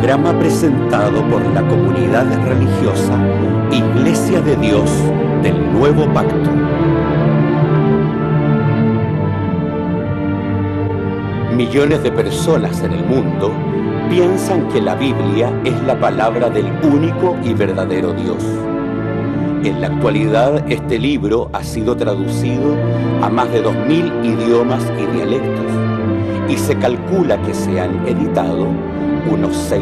programa presentado por la comunidad religiosa Iglesia de Dios del Nuevo Pacto. Millones de personas en el mundo piensan que la Biblia es la palabra del único y verdadero Dios. En la actualidad, este libro ha sido traducido a más de 2000 idiomas y dialectos, y se calcula que se han editado unos 6.000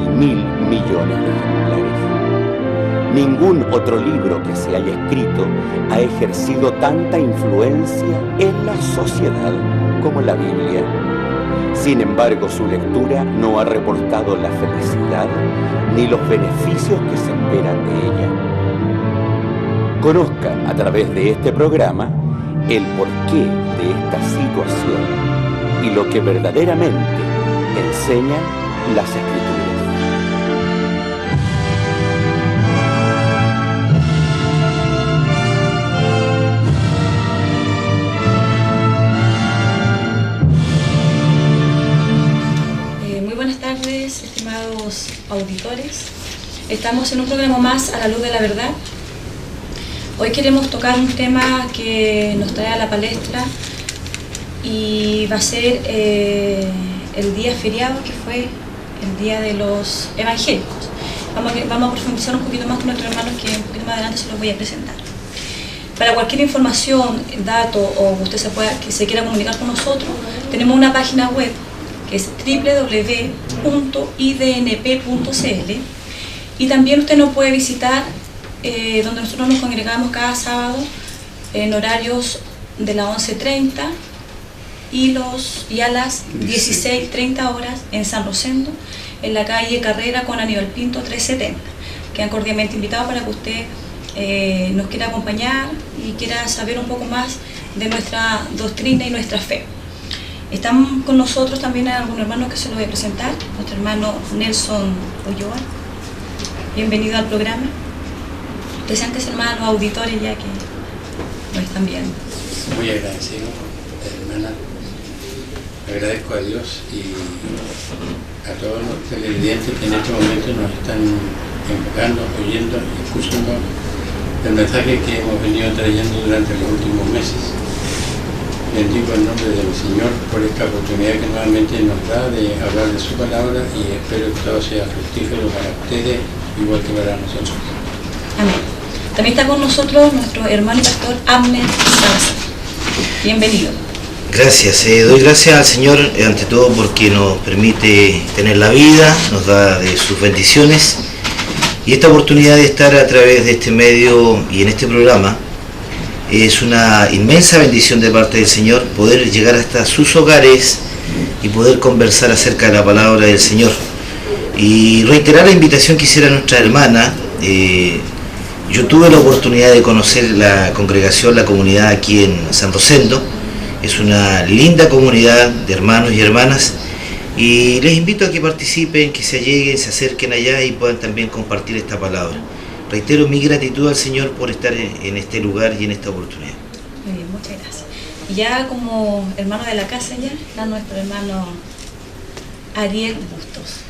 millones de ejemplares. Ningún otro libro que se haya escrito ha ejercido tanta influencia en la sociedad como la Biblia. Sin embargo, su lectura no ha reportado la felicidad ni los beneficios que se esperan de ella. Conozca a través de este programa el porqué de esta situación y lo que verdaderamente enseñan las Escrituras. Muy buenas tardes, estimados auditores. Estamos en un programa más a la luz de la verdad. Hoy queremos tocar un tema que nos trae a la palestra y va a ser el día feriado, que fue el Día de los Evangélicos. Vamos a profundizar un poquito más con nuestros hermanos, que un poquito más adelante se los voy a presentar. Para cualquier información, dato o usted que se quiera comunicar con nosotros, tenemos una página web que es www.idnp.cl, y también usted nos puede visitar donde nosotros nos congregamos cada sábado en horarios de las 11:30 y a las 16:30 horas en San Rosendo, en la calle Carrera con Aníbal Pinto 370. Quedan cordialmente invitados para que usted nos quiera acompañar y quiera saber un poco más de nuestra doctrina y nuestra fe. Están con nosotros también algunos hermanos que se los voy a presentar. Nuestro hermano Nelson Ulloa, bienvenido al programa. Presentes, hermanos, los auditores ya que nos están viendo. Muy agradecido, hermana. Agradezco a Dios y a todos los televidentes que en este momento nos están enfocando, oyendo y escuchando el mensaje que hemos venido trayendo durante los últimos meses. Bendigo el nombre del Señor por esta oportunidad que nuevamente nos da de hablar de su palabra, y espero que todo sea fructífero para ustedes igual que para nosotros. Amén. También está con nosotros nuestro hermano y pastor Abner Salazar. Bienvenido. Gracias, doy gracias al Señor ante todo porque nos permite tener la vida, nos da de sus bendiciones, y esta oportunidad de estar a través de este medio y en este programa es una inmensa bendición de parte del Señor, poder llegar hasta sus hogares y poder conversar acerca de la palabra del Señor. Y reiterar la invitación que hiciera nuestra hermana. Yo tuve la oportunidad de conocer la congregación, la comunidad aquí en San Rosendo. Es una linda comunidad de hermanos y hermanas, y les invito a que participen, que se alleguen, se acerquen allá y puedan también compartir esta palabra. Reitero mi gratitud al Señor por estar en este lugar y en esta oportunidad. Muy bien, muchas gracias. Y ya como hermano de la casa ya está nuestro hermano Ariel Bustos.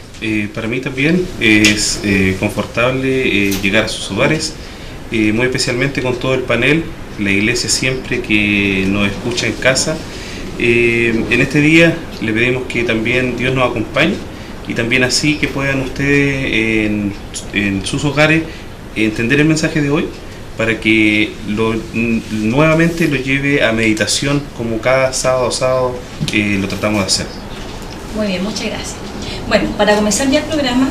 Para mí también es confortable llegar a sus hogares, muy especialmente con todo el panel, la iglesia siempre que nos escucha en casa. En este día le pedimos que también Dios nos acompañe, y también así que puedan ustedes en sus hogares entender el mensaje de hoy, para que nuevamente lo lleve a meditación como cada sábado lo tratamos de hacer. Muy bien, muchas gracias. Bueno, para comenzar ya el programa,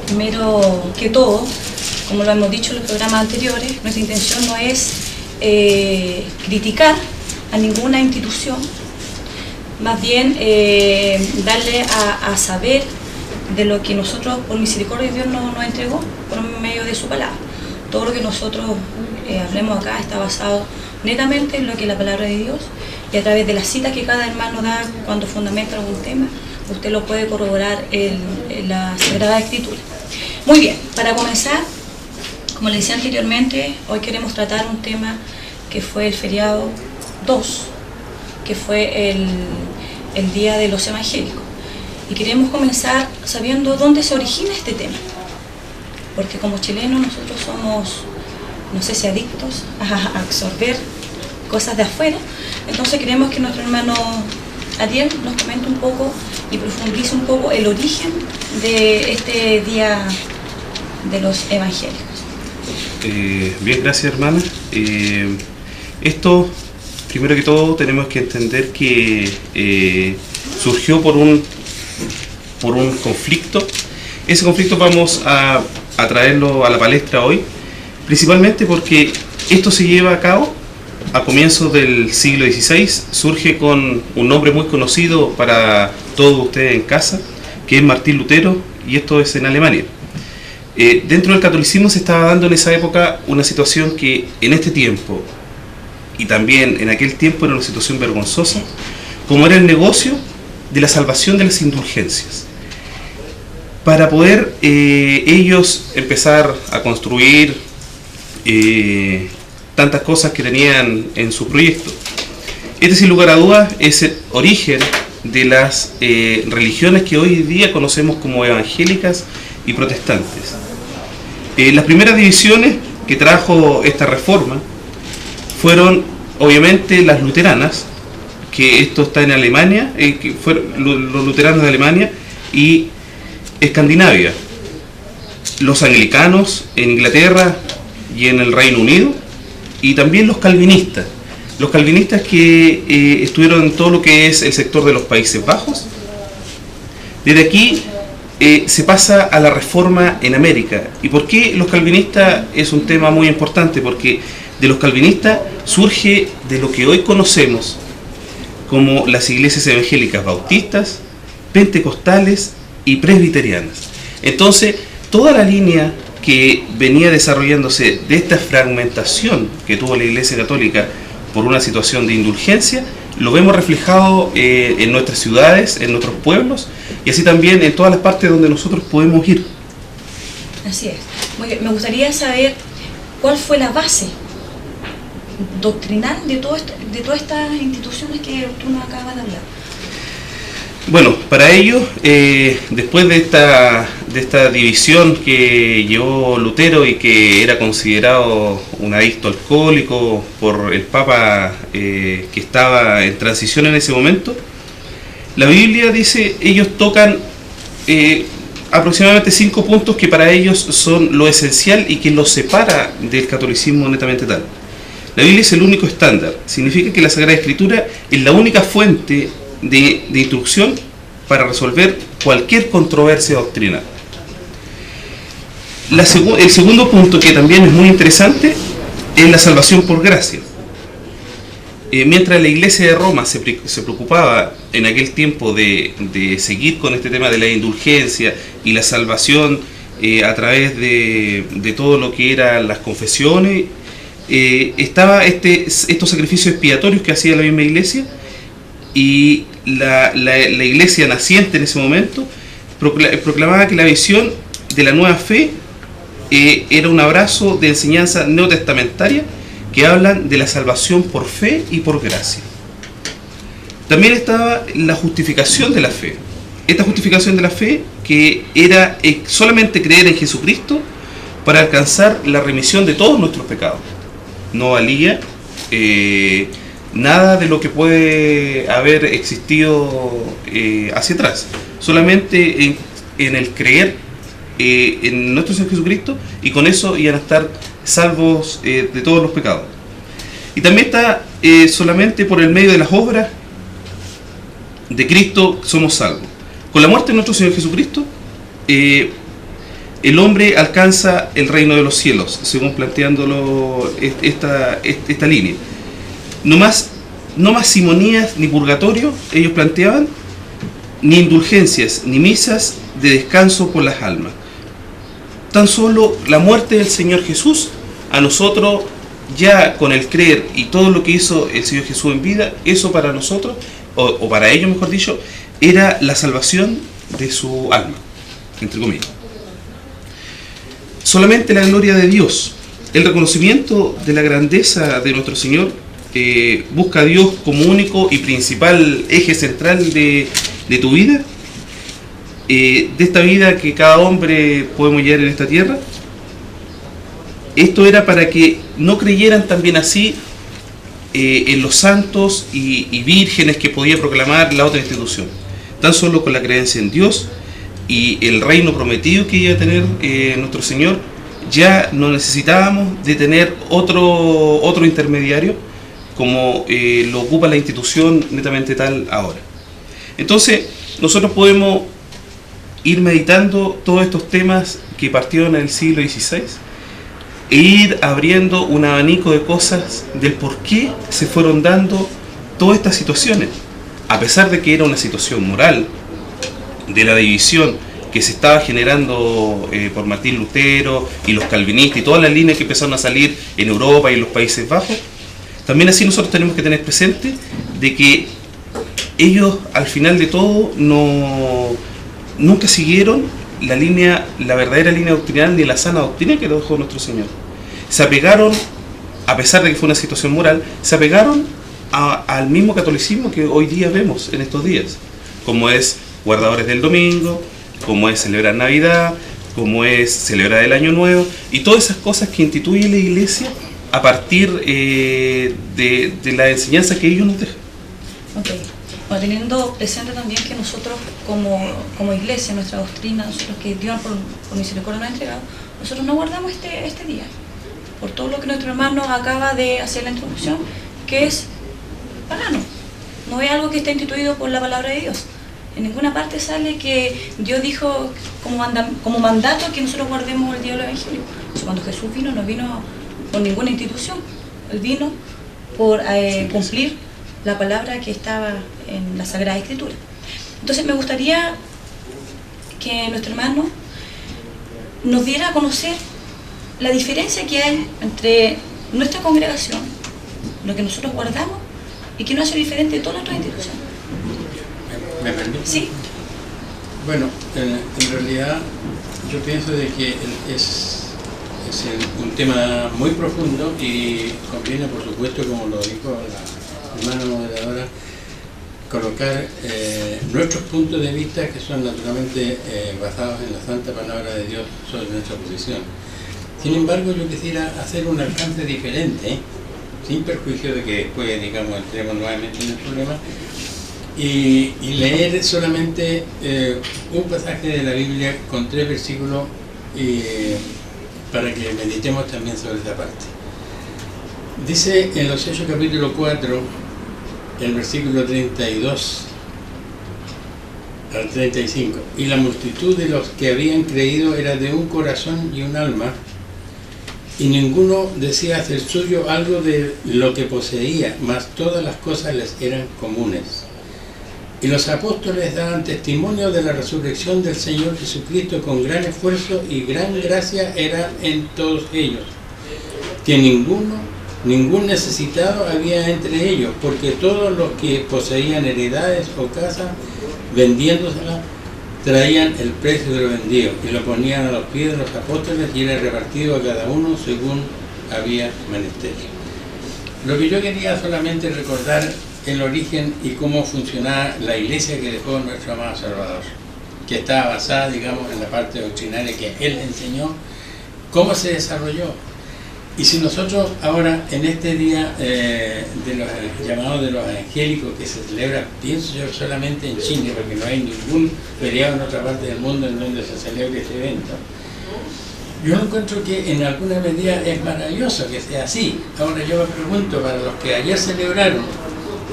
primero que todo, como lo hemos dicho en los programas anteriores, nuestra intención no es criticar a ninguna institución, más bien darle a saber de lo que nosotros, por misericordia de Dios, nos entregó por medio de su palabra. Todo lo que nosotros hablemos acá está basado netamente en lo que es la palabra de Dios, y a través de las citas que cada hermano da cuando fundamenta algún tema, usted lo puede corroborar en la Sagrada Escritura. Muy bien, para comenzar, como les decía anteriormente, hoy queremos tratar un tema que fue el feriado 2, que fue el Día de los Evangélicos. Y queremos comenzar sabiendo dónde se origina este tema. Porque como chilenos nosotros somos, no sé si adictos a absorber cosas de afuera. Entonces queremos que nuestro hermano Ariel nos comente un poco y profundice un poco el origen de este día de los evangélicos. Bien, gracias, hermana. Esto, primero que todo, tenemos que entender que surgió por un conflicto. Ese conflicto vamos a traerlo a la palestra hoy, principalmente porque esto se lleva a cabo a comienzos del siglo XVI, surge con un nombre muy conocido para todos ustedes en casa, que es Martín Lutero, y esto es en Alemania. Dentro del catolicismo se estaba dando en esa época una situación que en este tiempo, y también en aquel tiempo, era una situación vergonzosa, como era el negocio de la salvación de las indulgencias. Para poder ellos empezar a construir tantas cosas que tenían en su proyecto. Este, sin lugar a dudas, es el origen de las religiones que hoy día conocemos como evangélicas y protestantes. Las primeras divisiones que trajo esta reforma fueron obviamente las luteranas, que esto está en Alemania, que fueron los luteranos de Alemania y Escandinavia, los anglicanos en Inglaterra y en el Reino Unido, y también los calvinistas que estuvieron en todo lo que es el sector de los Países Bajos. Desde aquí se pasa a la reforma en América. ¿Y por qué los calvinistas? Es un tema muy importante, porque de los calvinistas surge de lo que hoy conocemos como las iglesias evangélicas bautistas, pentecostales y presbiterianas. Entonces, toda la línea que venía desarrollándose de esta fragmentación que tuvo la Iglesia Católica por una situación de indulgencia, lo vemos reflejado en nuestras ciudades, en nuestros pueblos, y así también en todas las partes donde nosotros podemos ir. Así es. Muy bien. Me gustaría saber cuál fue la base doctrinal de todas estas instituciones que tú nos acabas de hablar. Bueno, para ello, después de esta división que llevó Lutero y que era considerado un adicto alcohólico por el Papa que estaba en transición en ese momento, la Biblia dice, ellos tocan aproximadamente 5 puntos que para ellos son lo esencial y que los separa del catolicismo netamente tal. La Biblia es el único estándar, significa que la Sagrada Escritura es la única fuente de instrucción para resolver cualquier controversia doctrinal. El segundo punto, que también es muy interesante, es la salvación por gracia. Mientras la Iglesia de Roma se preocupaba en aquel tiempo de seguir con este tema de la indulgencia y la salvación a través de todo lo que eran las confesiones, estaba estos sacrificios expiatorios que hacía la misma Iglesia, y la Iglesia naciente en ese momento proclamaba que la visión de la nueva fe era un abrazo de enseñanza neotestamentaria que hablan de la salvación por fe y por gracia. También estaba la justificación de la fe. Esta justificación de la fe que era solamente creer en Jesucristo para alcanzar la remisión de todos nuestros pecados. No valía nada de lo que puede haber existido hacia atrás. Solamente en el creer en nuestro Señor Jesucristo, y con eso iban a estar salvos de todos los pecados. Y también está solamente por el medio de las obras de Cristo somos salvos. Con la muerte de nuestro Señor Jesucristo, el hombre alcanza el reino de los cielos, según planteándolo esta línea. No más simonías ni purgatorio, ellos planteaban, ni indulgencias, ni misas de descanso por las almas. Tan solo la muerte del Señor Jesús, a nosotros, ya con el creer y todo lo que hizo el Señor Jesús en vida, eso para nosotros, o para ellos mejor dicho, era la salvación de su alma, entre comillas. Solamente la gloria de Dios, el reconocimiento de la grandeza de nuestro Señor, busca a Dios como único y principal eje central de tu vida, de esta vida que cada hombre podemos llevar en esta tierra. Esto era para que no creyeran también así en los santos y vírgenes que podía proclamar la otra institución. Tan solo con la creencia en Dios y el reino prometido que iba a tener nuestro Señor, ya no necesitábamos de tener otro intermediario como lo ocupa la institución netamente tal ahora. Entonces, nosotros podemos ir meditando todos estos temas que partieron en el siglo XVI e ir abriendo un abanico de cosas del por qué se fueron dando todas estas situaciones, a pesar de que era una situación moral, de la división que se estaba generando por Martín Lutero y los calvinistas y todas las líneas que empezaron a salir en Europa y en los Países Bajos. También así nosotros tenemos que tener presente de que ellos al final de todo nunca siguieron la verdadera línea doctrinal ni la sana doctrina que dejó nuestro Señor. Se apegaron, a pesar de que fue una situación moral, se apegaron al mismo catolicismo que hoy día vemos en estos días, como es guardadores del domingo, como es celebrar Navidad, como es celebrar el Año Nuevo, y todas esas cosas que instituye la Iglesia a partir de la enseñanza que ellos nos dejan. Okay. Bueno, teniendo presente también que nosotros como Iglesia, nuestra doctrina, nosotros que Dios por misericordia nos ha entregado, nosotros no guardamos este día, por todo lo que nuestro hermano acaba de hacer la introducción, que es pagano, no es algo que está instituido por la palabra de Dios. En ninguna parte sale que Dios dijo como mandato que nosotros guardemos el día del Evangelio. O sea, cuando Jesús vino, no vino por ninguna institución, Él vino por cumplir la palabra que estaba en la Sagrada Escritura. Entonces me gustaría que nuestro hermano nos diera a conocer la diferencia que hay entre nuestra congregación, lo que nosotros guardamos, y que no hace diferente de todas las otras instituciones. ¿Me permite? Sí. Bueno, en realidad yo pienso de que es un tema muy profundo y conviene, por supuesto, como lo dijo la hermana moderadora, colocar nuestros puntos de vista que son naturalmente basados en la santa palabra de Dios sobre nuestra posición. Sin embargo, yo quisiera hacer un alcance diferente, sin perjuicio de que después, digamos, entremos nuevamente en el problema, y leer solamente un pasaje de la Biblia con 3 versículos para que meditemos también sobre esa parte. Dice en los Hechos capítulo 4, el versículo 32 al 35, y la multitud de los que habían creído era de un corazón y un alma, y ninguno decía hacer suyo algo de lo que poseía, mas todas las cosas les eran comunes. Y los apóstoles daban testimonio de la resurrección del Señor Jesucristo con gran esfuerzo y gran gracia era en todos ellos, que ningún necesitado había entre ellos, porque todos los que poseían heredades o casas, vendiéndoselas, traían el precio de lo vendido y lo ponían a los pies de los apóstoles y era repartido a cada uno según había menester. Lo que yo quería solamente recordar el origen y cómo funcionaba la iglesia que dejó nuestro amado Salvador, que estaba basada, digamos, en la parte doctrinaria que Él enseñó, cómo se desarrolló. Y si nosotros ahora, en este día de los llamados de los evangélicos que se celebra, pienso yo solamente en Chile, porque no hay ningún feriado en otra parte del mundo en donde se celebre este evento, yo encuentro que en alguna medida es maravilloso que sea así. Ahora yo me pregunto, para los que ayer celebraron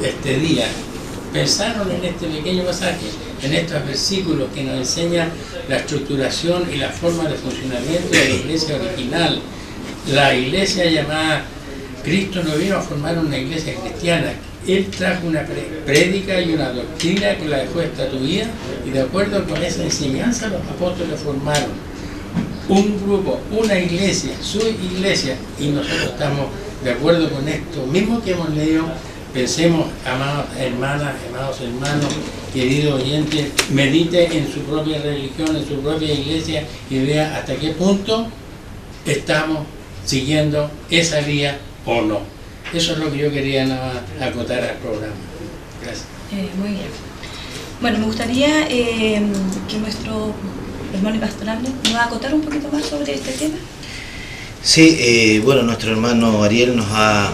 este día, pensaron en este pequeño pasaje, en estos versículos que nos enseñan la estructuración y la forma de funcionamiento de la iglesia original. La iglesia llamada Cristo no vino a formar una iglesia cristiana, Él trajo una prédica y una doctrina que la dejó estatuida, y de acuerdo con esa enseñanza los apóstoles formaron un grupo, una iglesia, su iglesia, y nosotros estamos de acuerdo con esto mismo que hemos leído. Pensemos, amadas hermanas, amados hermanos, queridos oyentes, medite en su propia religión, en su propia iglesia y vea hasta qué punto estamos siguiendo esa vía o no. Eso es lo que yo quería acotar al programa. Gracias. Muy bien. Bueno, me gustaría que nuestro hermano y pastor Abner nos va a acotar un poquito más sobre este tema. Sí, bueno, nuestro hermano Ariel nos ha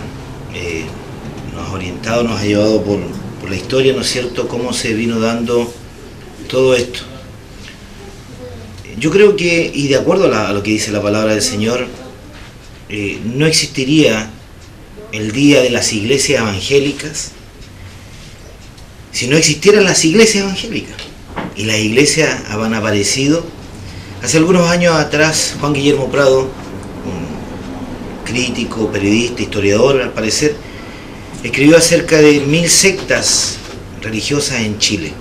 orientado, nos ha llevado por la historia, ¿no es cierto?, cómo se vino dando todo esto. Yo creo que, y de acuerdo a lo que dice la palabra del Señor, no existiría el día de las iglesias evangélicas si no existieran las iglesias evangélicas. Y las iglesias han aparecido. Hace algunos años atrás, Juan Guillermo Prado, un crítico, periodista, historiador al parecer, escribió acerca de 1000 sectas religiosas en Chile.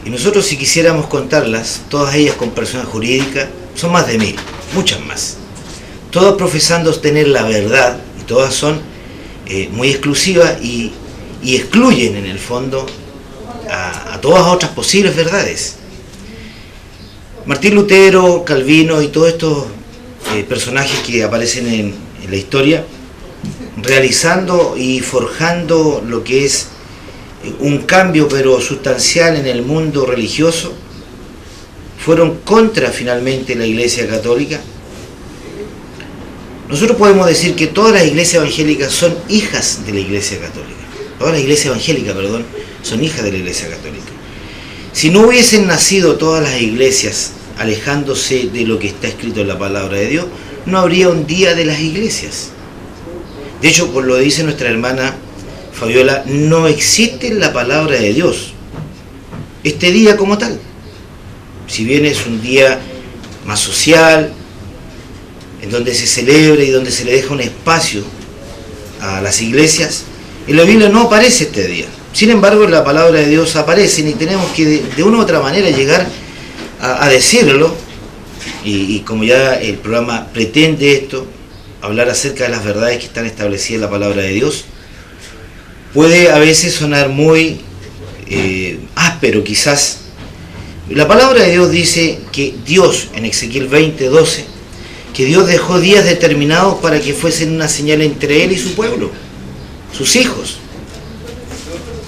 Y nosotros, si quisiéramos contarlas, todas ellas con personas jurídicas, son más de 1000, muchas más. Todas profesando tener la verdad, y todas son muy exclusivas y excluyen en el fondo a todas otras posibles verdades. Martín Lutero, Calvino y todos estos personajes que aparecen en la historia, realizando y forjando lo que es un cambio pero sustancial en el mundo religioso, fueron contra finalmente la Iglesia Católica. Nosotros podemos decir que todas las iglesias evangélicas son hijas de la Iglesia Católica. Todas las iglesias evangélicas, son hijas de la Iglesia Católica. Si no hubiesen nacido todas las iglesias alejándose de lo que está escrito en la palabra de Dios, no habría un día de las iglesias. De hecho, por lo que dice nuestra hermana Fabiola, no existe la palabra de Dios este día como tal. Si bien es un día más social, en donde se celebra y donde se le deja un espacio a las iglesias, en la Biblia no aparece este día. Sin embargo, en la palabra de Dios aparecen y tenemos que de una u otra manera llegar a decirlo, y como ya el programa pretende esto, hablar acerca de las verdades que están establecidas en la palabra de Dios, puede a veces sonar muy áspero quizás. La palabra de Dios dice que Dios, en Ezequiel 20:12, que Dios dejó días determinados para que fuesen una señal entre Él y su pueblo, sus hijos.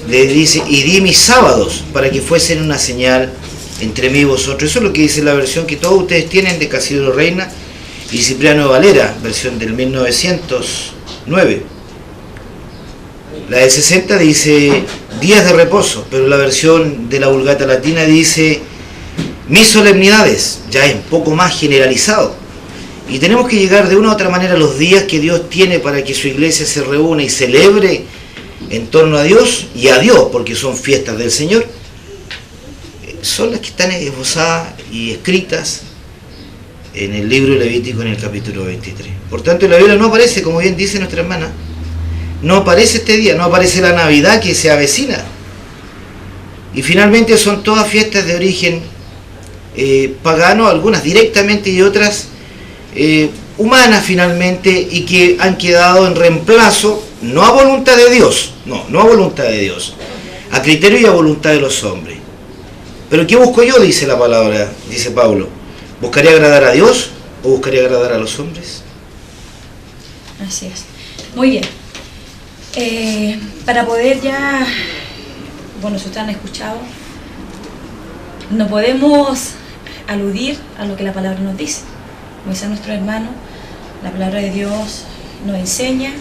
Le dice, y di mis sábados para que fuesen una señal entre mí y vosotros. Eso es lo que dice la versión que todos ustedes tienen de Casimiro Reina y Cipriano Valera, versión del 1909. La del 60 dice días de reposo, pero la versión de la Vulgata Latina dice mis solemnidades, ya es un poco más generalizado. Y tenemos que llegar de una u otra manera a los días que Dios tiene para que su iglesia se reúna y celebre en torno a Dios y a Dios, porque son fiestas del Señor. Son las que están esbozadas y escritas en el libro Levítico en el capítulo 23. Por tanto, en la Biblia no aparece, como bien dice nuestra hermana, no aparece este día, no aparece la Navidad que se avecina. Y finalmente son todas fiestas de origen pagano, algunas directamente y otras humanas finalmente, y que han quedado en reemplazo, no a voluntad de Dios, no a voluntad de Dios, a criterio y a voluntad de los hombres. Pero ¿qué busco yo? Dice la palabra, dice Pablo. ¿Buscaré agradar a Dios o buscaré agradar a los hombres? Así es. Muy bien. Para poder ya, bueno, si ustedes han escuchado, no podemos aludir a lo que la palabra nos dice. Como dice nuestro hermano, la palabra de Dios nos enseña,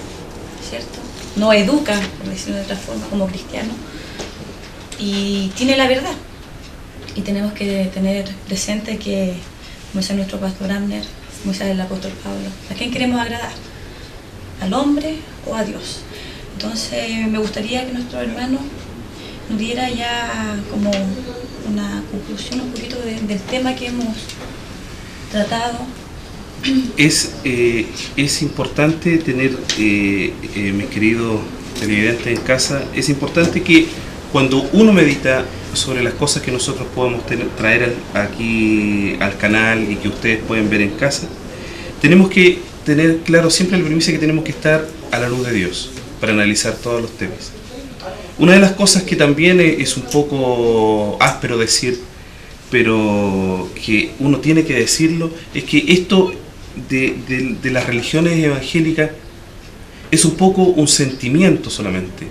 ¿cierto? Nos educa, por decirlo de otra forma, como cristianos, y tiene la verdad. Y tenemos que tener presente que, como dice nuestro pastor Abner, como dice el apóstol Pablo, ¿a quién queremos agradar? ¿Al hombre o a Dios? Entonces me gustaría que nuestro hermano nos diera ya como una conclusión un poquito del tema que hemos tratado. Es importante tener, mis queridos televidentes en casa, es importante que cuando uno medita sobre las cosas que nosotros podemos traer aquí al canal y que ustedes pueden ver en casa, tenemos que tener claro siempre la premisa que tenemos que estar a la luz de Dios para analizar todos los temas. Una de las cosas que también es un poco áspero decir, pero que uno tiene que decirlo, es que esto de las religiones evangélicas es un poco un sentimiento solamente.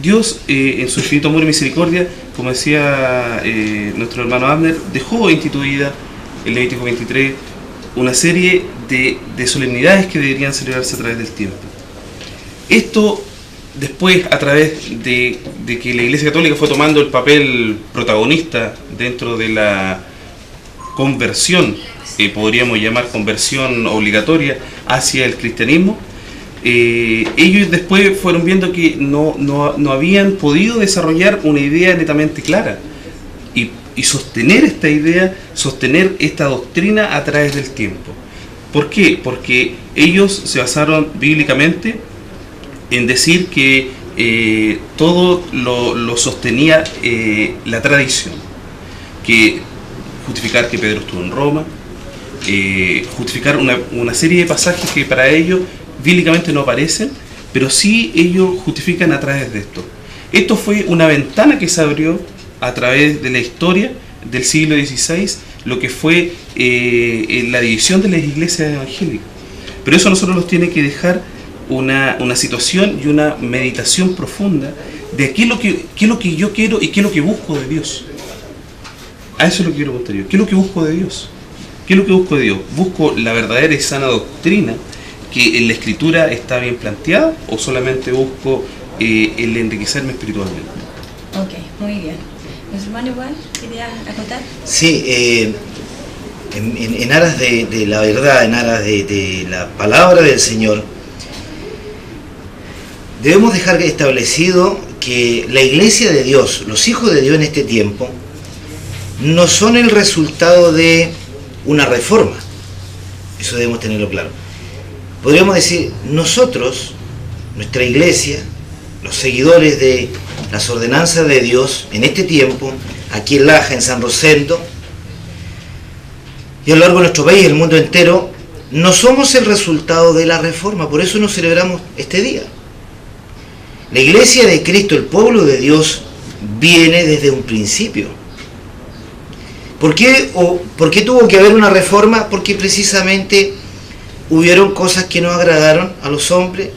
Dios, en su infinito amor y misericordia, como decía nuestro hermano Abner, dejó instituida en Levítico 23 una serie de solemnidades que deberían celebrarse a través del tiempo. Esto después, a través de que la Iglesia Católica fue tomando el papel protagonista dentro de la conversión, podríamos llamar conversión obligatoria hacia el cristianismo, ellos después fueron viendo que no habían podido desarrollar una idea netamente clara y sostener esta idea, sostener esta doctrina a través del tiempo. ¿Por qué? Porque ellos se basaron bíblicamente en decir que todo lo sostenía la tradición, que justificar que Pedro estuvo en Roma, justificar una serie de pasajes que para ellos bíblicamente no aparecen, pero sí ellos justifican a través de esto. Esto fue una ventana que se abrió a través de la historia del siglo XVI, lo que fue la división de las iglesias evangélicas. Pero eso a nosotros nos tiene que dejar una situación y una meditación profunda de qué es lo que yo quiero y qué es lo que busco de Dios. A eso es lo que quiero contar yo. ¿Qué es lo que busco de Dios? ¿Qué es lo que busco de Dios? ¿Busco la verdadera y sana doctrina que en la Escritura está bien planteada, o solamente busco el enriquecerme espiritualmente? Ok, muy bien. ¿Nuestro hermano igual quería acotar? Sí, en aras de la verdad, en aras de la palabra del Señor, debemos dejar establecido que la iglesia de Dios, los hijos de Dios en este tiempo, no son el resultado de una reforma. Eso debemos tenerlo claro. Podríamos decir, nosotros, nuestra iglesia, los seguidores de las ordenanzas de Dios en este tiempo, aquí en Laja, en San Rosendo, y a lo largo de nuestro país y el mundo entero, no somos el resultado de la reforma, por eso nos celebramos este día. La iglesia de Cristo, el pueblo de Dios, viene desde un principio. ¿Por qué tuvo que haber una reforma? Porque precisamente hubieron cosas que no agradaron a los hombres,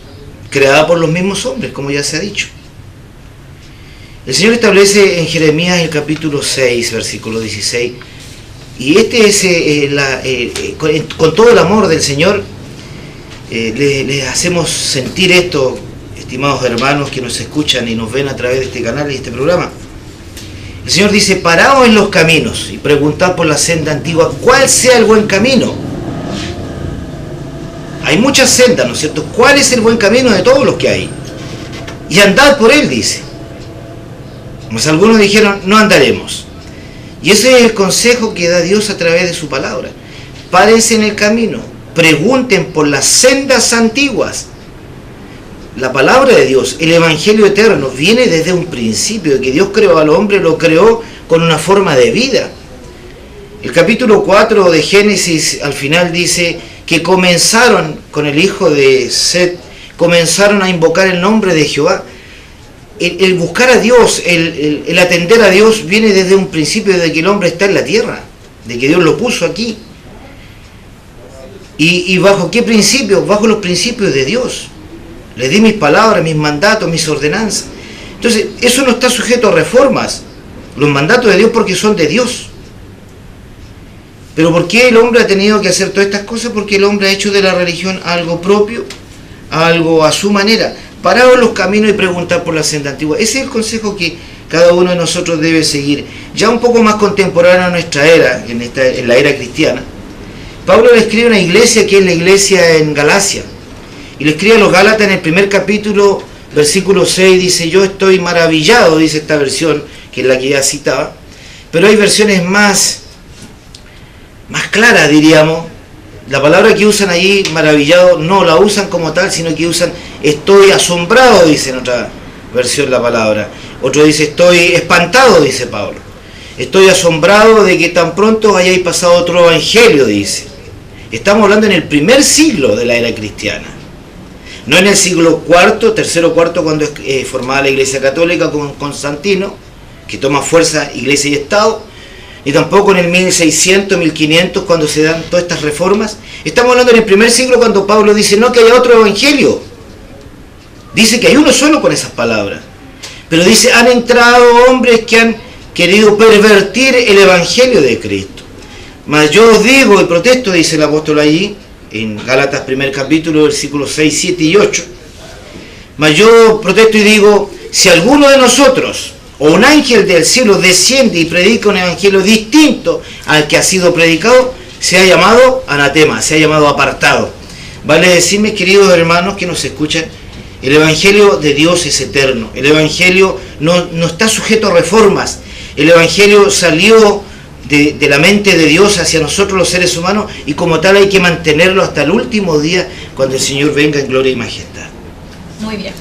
creadas por los mismos hombres, como ya se ha dicho. El Señor establece en Jeremías el capítulo 6, versículo 16, y este es, con todo el amor del Señor, les hacemos sentir esto, estimados hermanos que nos escuchan y nos ven a través de este canal y este programa. El Señor dice, paraos en los caminos y preguntad por la senda antigua cuál sea el buen camino. Hay muchas sendas, ¿no es cierto? ¿Cuál es el buen camino de todos los que hay? Y andad por él, dice. Pues algunos dijeron, no andaremos. Y ese es el consejo que da Dios a través de su palabra. Párense en el camino, pregunten por las sendas antiguas. La palabra de Dios, el Evangelio eterno, viene desde un principio, de que Dios creó al hombre, lo creó con una forma de vida. El capítulo 4 de Génesis al final dice que comenzaron con el hijo de Set, comenzaron a invocar el nombre de Jehová. El buscar a Dios, el atender a Dios viene desde un principio, desde que el hombre está en la tierra, de que Dios lo puso aquí. ¿Y bajo qué principios? Bajo los principios de Dios. Les di mis palabras, mis mandatos, mis ordenanzas. Entonces, eso no está sujeto a reformas. Los mandatos de Dios porque son de Dios. Pero ¿por qué el hombre ha tenido que hacer todas estas cosas? Porque el hombre ha hecho de la religión algo propio, algo a su manera. Paraos en los caminos y preguntar por la senda antigua. Ese es el consejo que cada uno de nosotros debe seguir. Ya un poco más contemporáneo a nuestra era, en la era cristiana. Pablo le escribe a una iglesia que es la iglesia en Galacia. Y le escribe a los Gálatas en el primer capítulo, versículo 6, dice, yo estoy maravillado, dice esta versión, que es la que ya citaba. Pero hay versiones más claras, diríamos. La palabra que usan allí, maravillado, no la usan como tal, sino que usan estoy asombrado, dice en otra versión la palabra. Otro dice estoy espantado, dice Pablo. Estoy asombrado de que tan pronto hayáis pasado otro evangelio, dice. Estamos hablando en el primer siglo de la era cristiana. No en el siglo tercero, cuarto, cuando es formada la Iglesia Católica con Constantino, que toma fuerza Iglesia y Estado, y tampoco en el 1600, 1500, cuando se dan todas estas reformas. Estamos hablando en el primer siglo, cuando Pablo dice no que haya otro evangelio. Dice que hay uno solo con esas palabras. Pero dice, han entrado hombres que han querido pervertir el Evangelio de Cristo. Mas yo os digo y protesto, dice el apóstol allí, en Gálatas 1 capítulo, versículos 6, 7 y 8. Mas yo protesto y digo, si alguno de nosotros o un ángel del cielo desciende y predica un evangelio distinto al que ha sido predicado, se ha llamado anatema, se ha llamado apartado. Vale decir, mis queridos hermanos que nos escuchan, el evangelio de Dios es eterno. El evangelio no está sujeto a reformas. El evangelio salió de la mente de Dios hacia nosotros los seres humanos, y como tal hay que mantenerlo hasta el último día, cuando el Señor venga en gloria y majestad. Muy bien.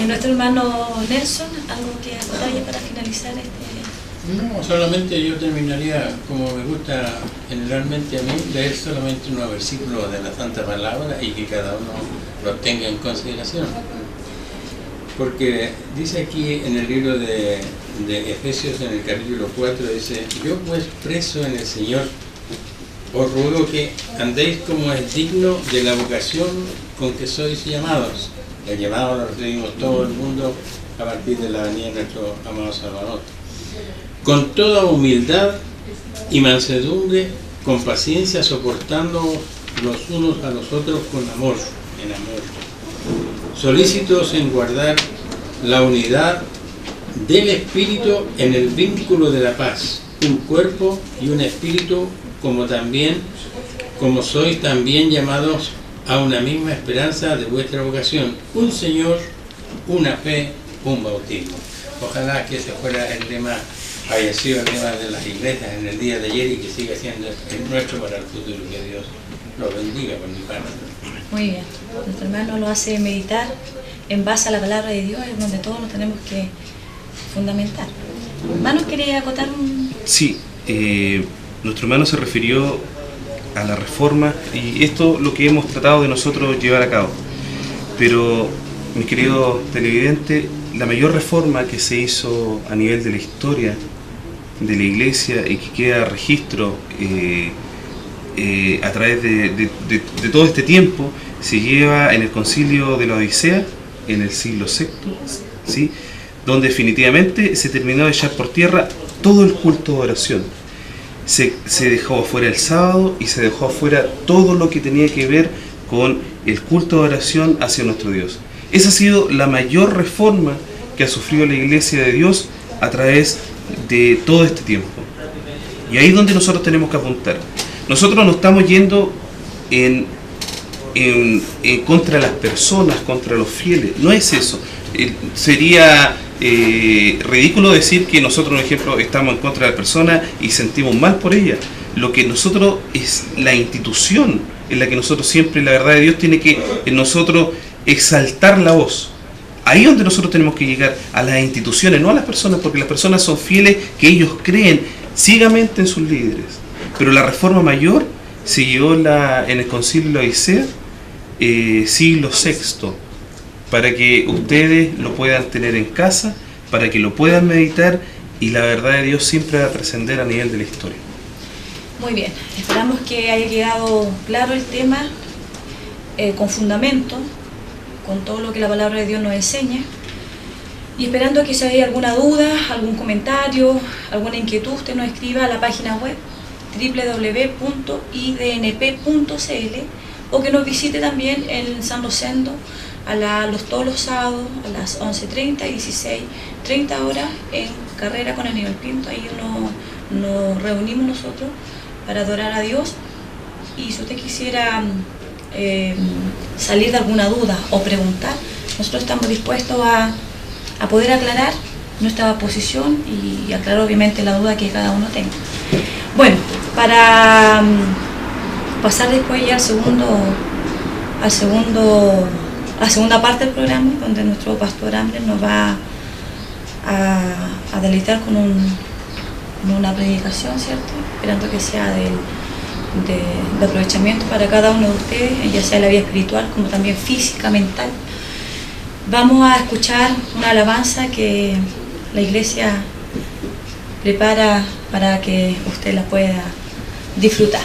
Nuestro hermano Nelson, ¿algo que acotar ya para finalizar No, solamente yo terminaría, como me gusta generalmente a mí, leer solamente unos versículos de la Santa Palabra y que cada uno los tenga en consideración. Porque dice aquí en el libro de Efesios, en el capítulo 4, dice: yo pues preso en el Señor, os ruego que andéis como es digno de la vocación con que sois llamados. El llamado lo recibimos todo el mundo a partir de la venida de nuestro amado Salvador. Con toda humildad y mansedumbre, con paciencia, soportando los unos a los otros con amor, en amor. Solícitos en guardar la unidad del Espíritu en el vínculo de la paz, un cuerpo y un espíritu, como sois también llamados a una misma esperanza de vuestra vocación, un Señor, una fe, un bautismo. Ojalá que ese fuera el lema, haya sido el lema de las iglesias en el día de ayer y que siga siendo el nuestro para el futuro. Que Dios los bendiga por mi parte. Muy bien. Nuestro hermano lo hace meditar en base a la palabra de Dios, es donde todos nos tenemos que fundamentar. ¿Hermano quería acotar un...? Sí, nuestro hermano se refirió a la reforma, y esto es lo que hemos tratado de nosotros llevar a cabo. Pero, mis queridos televidentes, la mayor reforma que se hizo a nivel de la historia de la iglesia y que queda registro a través de todo este tiempo, se lleva en el concilio de la Odisea, en el siglo VI, ¿sí? Donde definitivamente se terminó de echar por tierra todo el culto de oración. Se dejó afuera el sábado y se dejó afuera todo lo que tenía que ver con el culto de oración hacia nuestro Dios. Esa ha sido la mayor reforma que ha sufrido la Iglesia de Dios a través de todo este tiempo. Y ahí es donde nosotros tenemos que apuntar. Nosotros no estamos yendo en contra de las personas, contra los fieles. No es eso. Sería ridículo decir que nosotros, por ejemplo, estamos en contra de la persona y sentimos mal por ella. Lo que nosotros es la institución en la que nosotros siempre, la verdad de Dios, tiene que en nosotros exaltar la voz. Ahí es donde nosotros tenemos que llegar, a las instituciones, no a las personas, porque las personas son fieles, que ellos creen ciegamente en sus líderes. Pero la reforma mayor se llevó en el concilio de la Odisea, siglo VI, para que ustedes lo puedan tener en casa, para que lo puedan meditar, y la verdad de Dios siempre va a trascender a nivel de la historia. Muy bien, esperamos que haya quedado claro el tema, con fundamento, con todo lo que la palabra de Dios nos enseña, y esperando que si hay alguna duda, algún comentario, alguna inquietud, usted nos escriba a la página web www.idnp.cl, o que nos visite también en San Rosendo todos los sábados a las 11:30 y 16:30 horas en Carrera con Aníbal Pinto. Ahí nos reunimos nosotros para adorar a Dios. Y si usted quisiera salir de alguna duda o preguntar, nosotros estamos dispuestos a poder aclarar nuestra posición y aclarar obviamente la duda que cada uno tenga. Bueno, para pasar después ya a la segunda parte del programa, donde nuestro pastor Amber nos va a deleitar con una predicación, ¿cierto? Esperando que sea de aprovechamiento para cada uno de ustedes, ya sea en la vida espiritual como también física, mental. Vamos a escuchar una alabanza que la iglesia prepara para que usted la pueda disfrutar.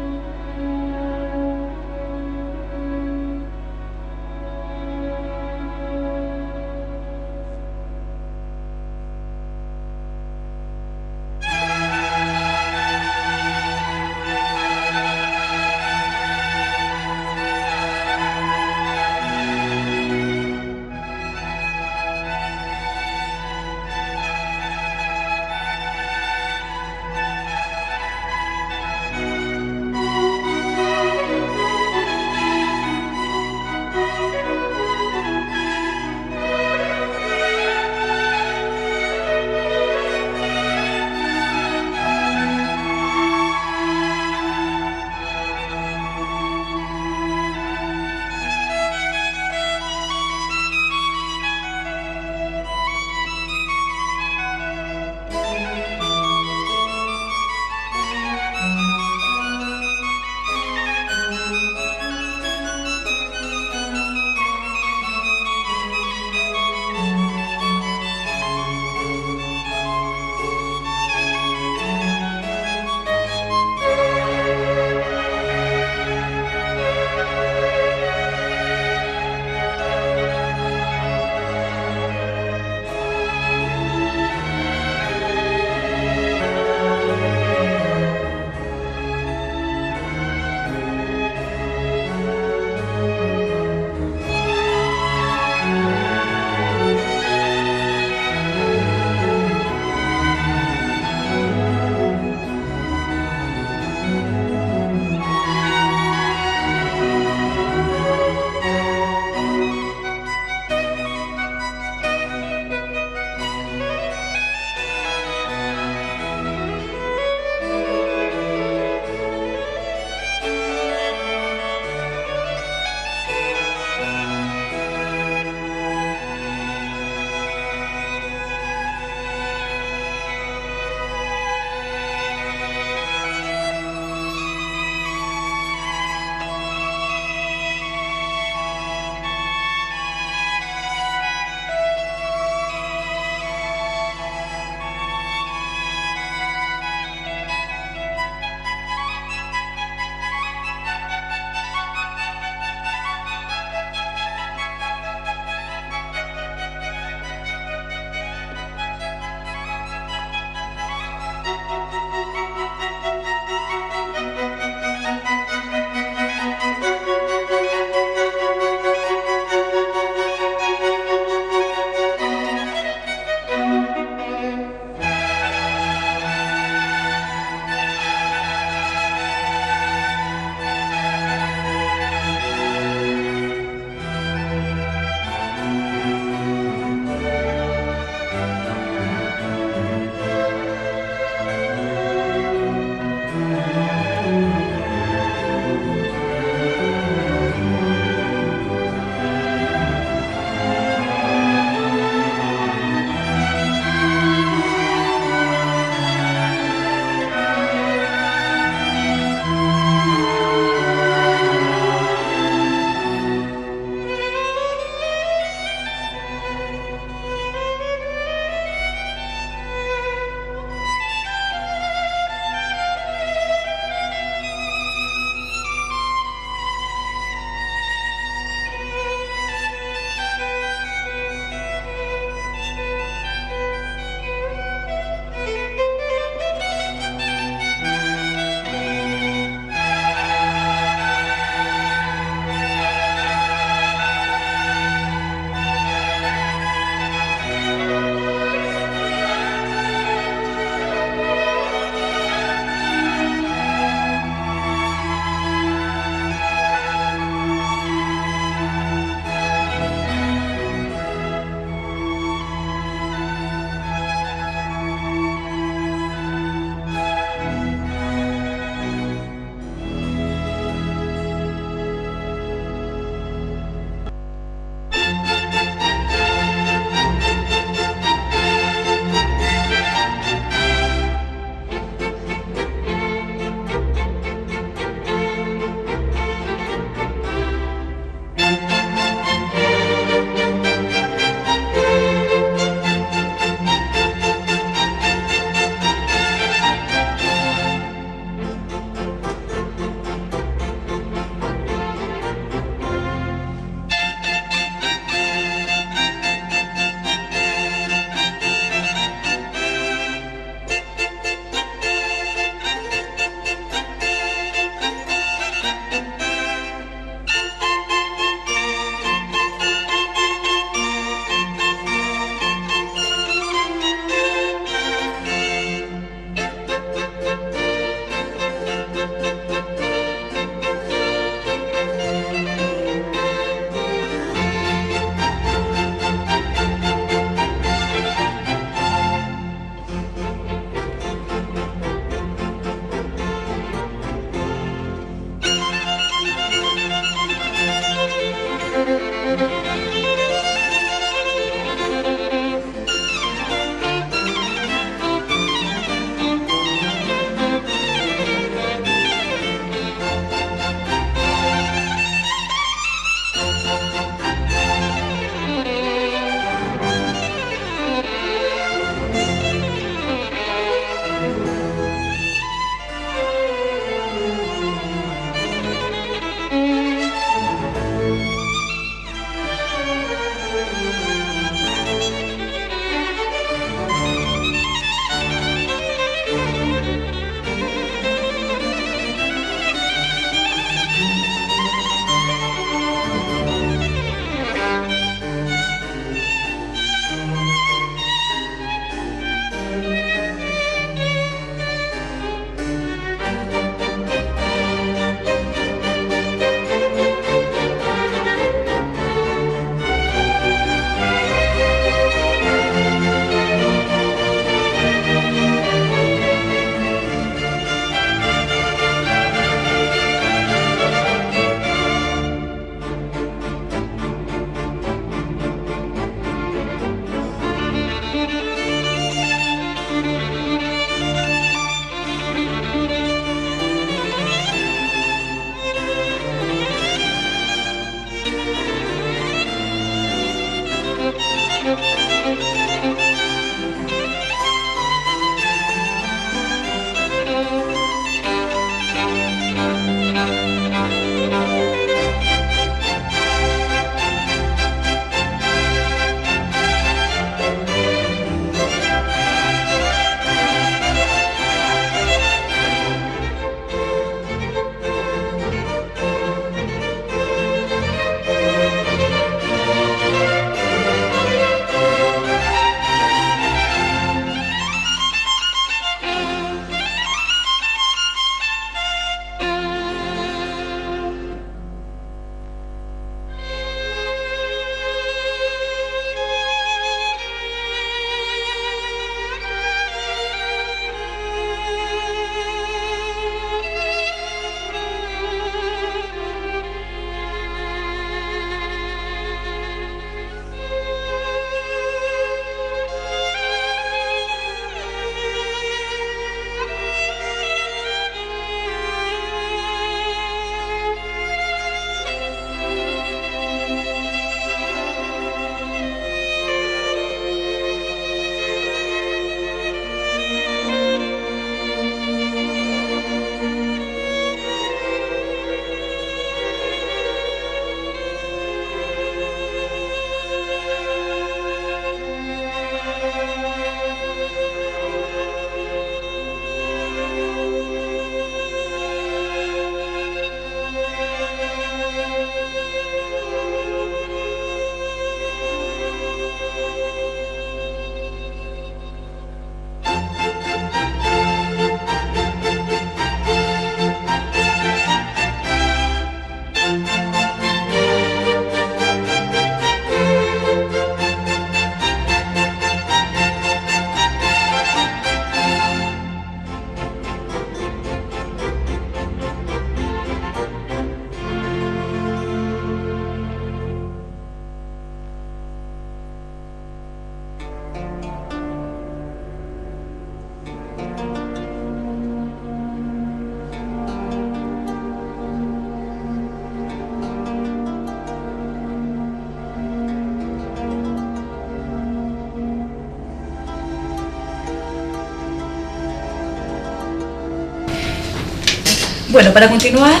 Bueno, para continuar,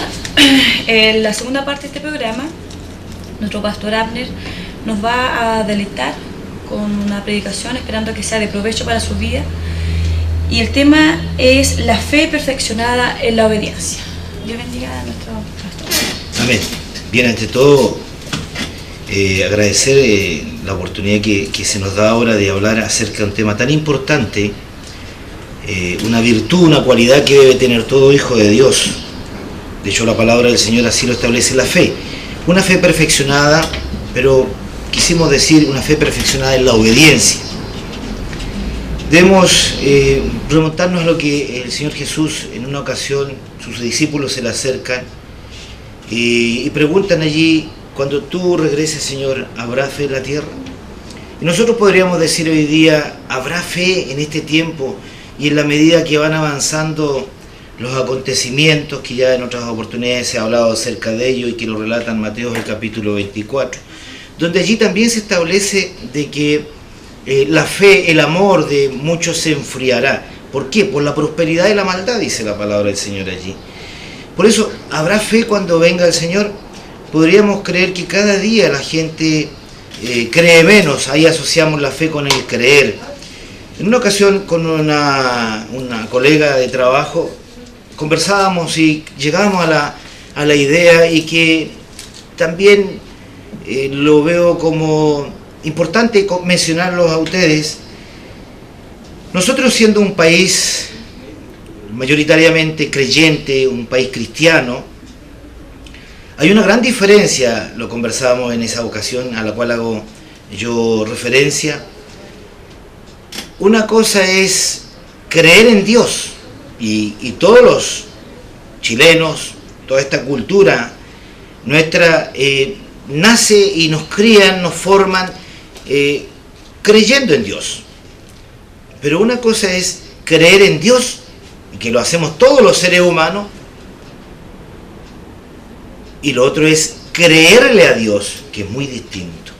en la segunda parte de este programa, nuestro pastor Abner nos va a deleitar con una predicación, esperando que sea de provecho para su vida. Y el tema es la fe perfeccionada en la obediencia. Dios bendiga a nuestro pastor. Amén. Bien, ante todo, agradecer la oportunidad que se nos da ahora de hablar acerca de un tema tan importante, una virtud, una cualidad que debe tener todo hijo de Dios. De hecho, la palabra del Señor así lo establece, la fe. Una fe perfeccionada, pero quisimos decir una fe perfeccionada en la obediencia. Debemos remontarnos a lo que el Señor Jesús, en una ocasión, sus discípulos se le acercan y preguntan allí: cuando tú regreses, Señor, ¿habrá fe en la tierra? Y nosotros podríamos decir hoy día: ¿habrá fe en este tiempo y en la medida que van avanzando los acontecimientos, que ya en otras oportunidades se ha hablado acerca de ello y que lo relatan Mateo el capítulo 24, donde allí también se establece de que la fe, el amor de muchos se enfriará? ¿Por qué? Por la prosperidad y la maldad, dice la palabra del Señor allí. Por eso, ¿habrá fe cuando venga el Señor? Podríamos creer que cada día la gente cree menos. Ahí asociamos la fe con el creer. En una ocasión con una colega de trabajo conversábamos y llegábamos a la idea, y que también lo veo como importante mencionarlos a ustedes. Nosotros, siendo un país mayoritariamente creyente, un país cristiano, hay una gran diferencia, lo conversábamos en esa ocasión a la cual hago yo referencia. Una cosa es creer en Dios, y todos los chilenos, toda esta cultura nuestra nace y nos crían, nos forman creyendo en Dios. Pero una cosa es creer en Dios, y que lo hacemos todos los seres humanos, y lo otro es creerle a Dios, que es muy distinto.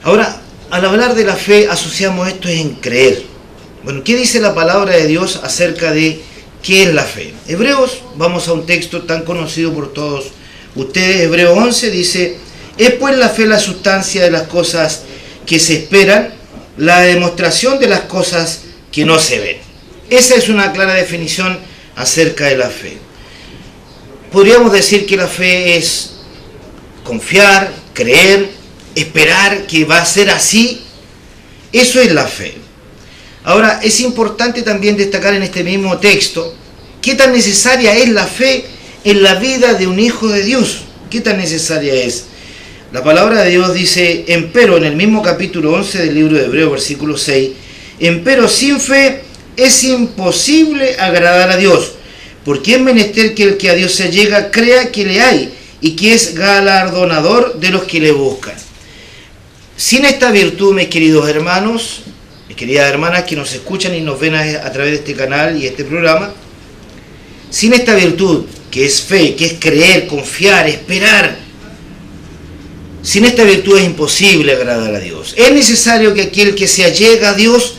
Ahora, al hablar de la fe, asociamos esto en creer. Bueno, ¿qué dice la palabra de Dios acerca de qué es la fe? Hebreos, vamos a un texto tan conocido por todos ustedes. Hebreos 11 dice: es pues la fe la sustancia de las cosas que se esperan, la demostración de las cosas que no se ven. Esa es una clara definición acerca de la fe. Podríamos decir que la fe es confiar, creer, esperar que va a ser así. Eso es la fe. Ahora, es importante también destacar en este mismo texto qué tan necesaria es la fe en la vida de un hijo de Dios. ¿Qué tan necesaria es? La palabra de Dios dice: empero, en el mismo capítulo 11 del libro de Hebreos, versículo 6, empero sin fe es imposible agradar a Dios, porque es menester que el que a Dios se allega crea que le hay, y que es galardonador de los que le buscan. Sin esta virtud, mis queridos hermanos, mis queridas hermanas que nos escuchan y nos ven a través de este canal y este programa, sin esta virtud, que es fe, que es creer, confiar, esperar, sin esta virtud es imposible agradar a Dios. Es necesario que aquel que se allega a Dios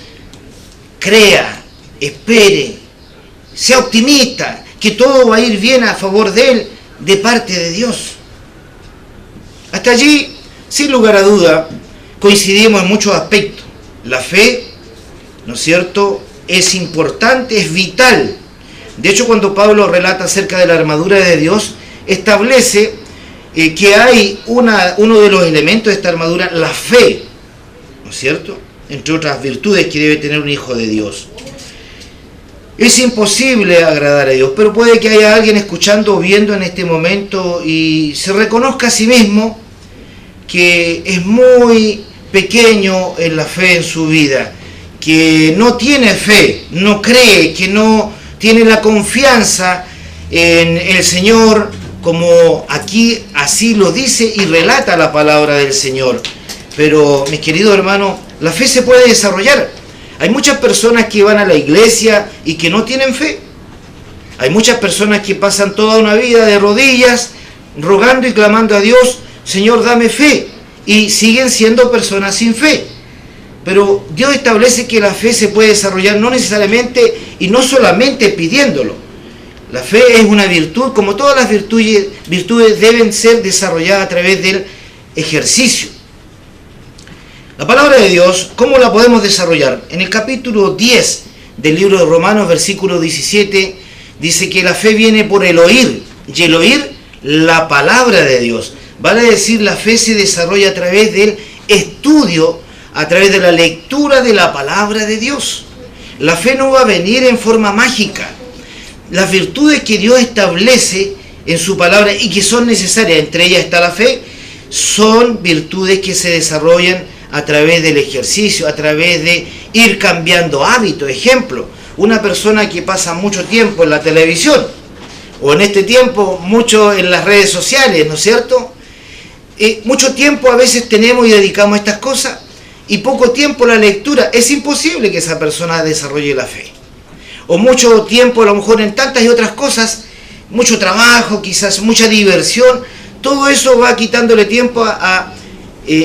crea, espere, sea optimista, que todo va a ir bien a favor de él, de parte de Dios. Hasta allí, sin lugar a duda, coincidimos en muchos aspectos. La fe, ¿no es cierto?, es importante, es vital. De hecho, cuando Pablo relata acerca de la armadura de Dios, establece que hay uno de los elementos de esta armadura, la fe, ¿no es cierto?, entre otras virtudes que debe tener un hijo de Dios. Es imposible agradar a Dios, pero puede que haya alguien escuchando o viendo en este momento y se reconozca a sí mismo que es muy pequeño en la fe en su vida, que no tiene fe, no cree, que no tiene la confianza en el Señor, como aquí así lo dice y relata la palabra del Señor. Pero, mis queridos hermanos, la fe se puede desarrollar. Hay muchas personas que van a la iglesia y que no tienen fe. Hay muchas personas que pasan toda una vida de rodillas, rogando y clamando a Dios: Señor, dame fe. Y siguen siendo personas sin fe. Pero Dios establece que la fe se puede desarrollar no necesariamente y no solamente pidiéndolo. La fe es una virtud, como todas las virtudes deben ser desarrolladas a través del ejercicio. La palabra de Dios, ¿cómo la podemos desarrollar? En el capítulo 10 del libro de Romanos, versículo 17, dice que la fe viene por el oír, y el oír la palabra de Dios. Vale decir, la fe se desarrolla a través del estudio, a través de la lectura de la palabra de Dios. La fe no va a venir en forma mágica. Las virtudes que Dios establece en su palabra y que son necesarias, entre ellas está la fe, son virtudes que se desarrollan a través del ejercicio, a través de ir cambiando hábitos. Ejemplo, una persona que pasa mucho tiempo en la televisión, o en este tiempo mucho en las redes sociales, ¿no es cierto? Mucho tiempo a veces tenemos y dedicamos a estas cosas, y poco tiempo a la lectura. Es imposible que esa persona desarrolle la fe. O mucho tiempo a lo mejor en tantas y otras cosas, mucho trabajo, quizás mucha diversión, todo eso va quitándole tiempo a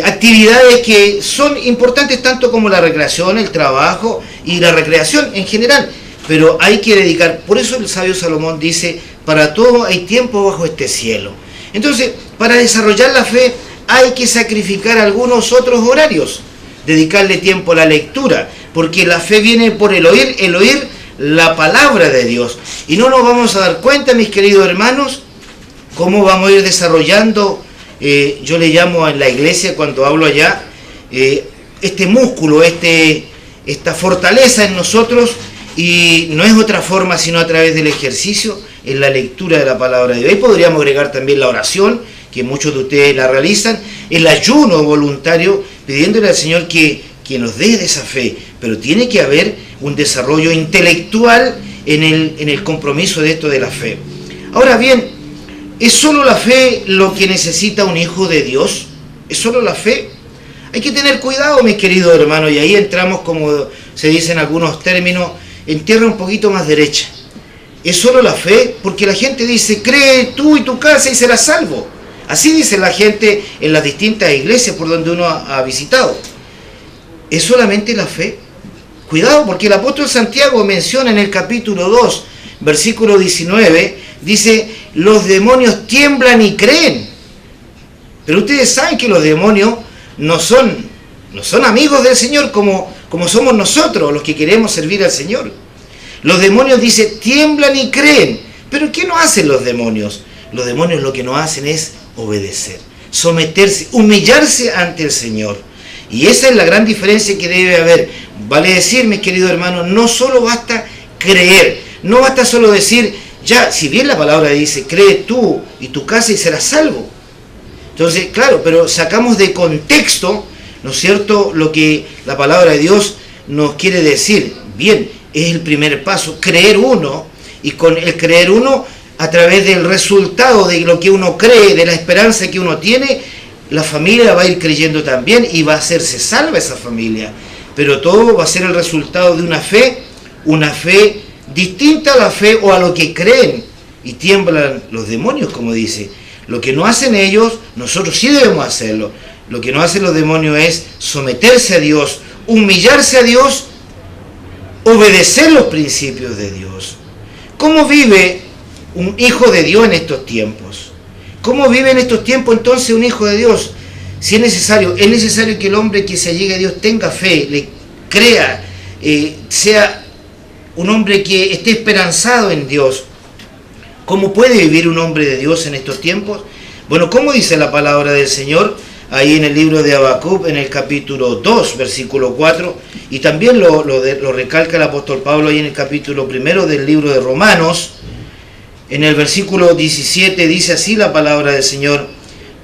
actividades que son importantes tanto como la recreación, el trabajo y la recreación en general, pero hay que dedicar. Por eso el sabio Salomón dice, para todo hay tiempo bajo este cielo. Entonces, para desarrollar la fe hay que sacrificar algunos otros horarios, dedicarle tiempo a la lectura, porque la fe viene por el oír la palabra de Dios. Y no nos vamos a dar cuenta, mis queridos hermanos, cómo vamos a ir desarrollando, yo le llamo en la iglesia, cuando hablo allá, este músculo, esta fortaleza en nosotros, y no es otra forma sino a través del ejercicio, en la lectura de la palabra de Dios. Ahí podríamos agregar también la oración, que muchos de ustedes la realizan, el ayuno voluntario, pidiéndole al Señor que nos dé de esa fe, pero tiene que haber un desarrollo intelectual en el compromiso de esto de la fe. Ahora bien, ¿es solo la fe lo que necesita un hijo de Dios? ¿Es solo la fe? Hay que tener cuidado, mis queridos hermanos, y ahí entramos, como se dice en algunos términos, en tierra un poquito más derecha. ¿Es solo la fe? Porque la gente dice, cree tú y tu casa y serás salvo. Así dice la gente en las distintas iglesias por donde uno ha visitado. ¿Es solamente la fe? Cuidado, porque el apóstol Santiago menciona en el capítulo 2, versículo 19, dice, los demonios tiemblan y creen. Pero ustedes saben que los demonios no son amigos del Señor como somos nosotros, los que queremos servir al Señor. Los demonios, dice, tiemblan y creen. ¿Pero qué no hacen los demonios? Los demonios lo que no hacen es obedecer, someterse, humillarse ante el Señor. Y esa es la gran diferencia que debe haber. Vale decir, mis queridos hermanos, no solo basta creer, no basta solo decir, ya, si bien la palabra dice, cree tú y tu casa y serás salvo. Entonces, claro, pero sacamos de contexto, ¿no es cierto?, lo que la palabra de Dios nos quiere decir. Bien, es el primer paso, creer uno, y con el creer uno, a través del resultado de lo que uno cree, de la esperanza que uno tiene, la familia va a ir creyendo también y va a hacerse salva esa familia. Pero todo va a ser el resultado de una fe distinta a la fe o a lo que creen, y tiemblan los demonios, como dice. Lo que no hacen ellos, nosotros sí debemos hacerlo. Lo que no hacen los demonios es someterse a Dios, humillarse a Dios, obedecer los principios de Dios. ¿Cómo vive un hijo de Dios en estos tiempos? ¿Cómo vive en estos tiempos entonces un hijo de Dios? Si es necesario que el hombre que se allegue a Dios tenga fe, le crea, sea un hombre que esté esperanzado en Dios. ¿Cómo puede vivir un hombre de Dios en estos tiempos? Bueno, ¿cómo dice la palabra del Señor? Ahí en el libro de Habacuc, en el capítulo 2, versículo 4, y también lo recalca el apóstol Pablo ahí en el capítulo 1 del libro de Romanos. En el versículo 17 dice así la palabra del Señor,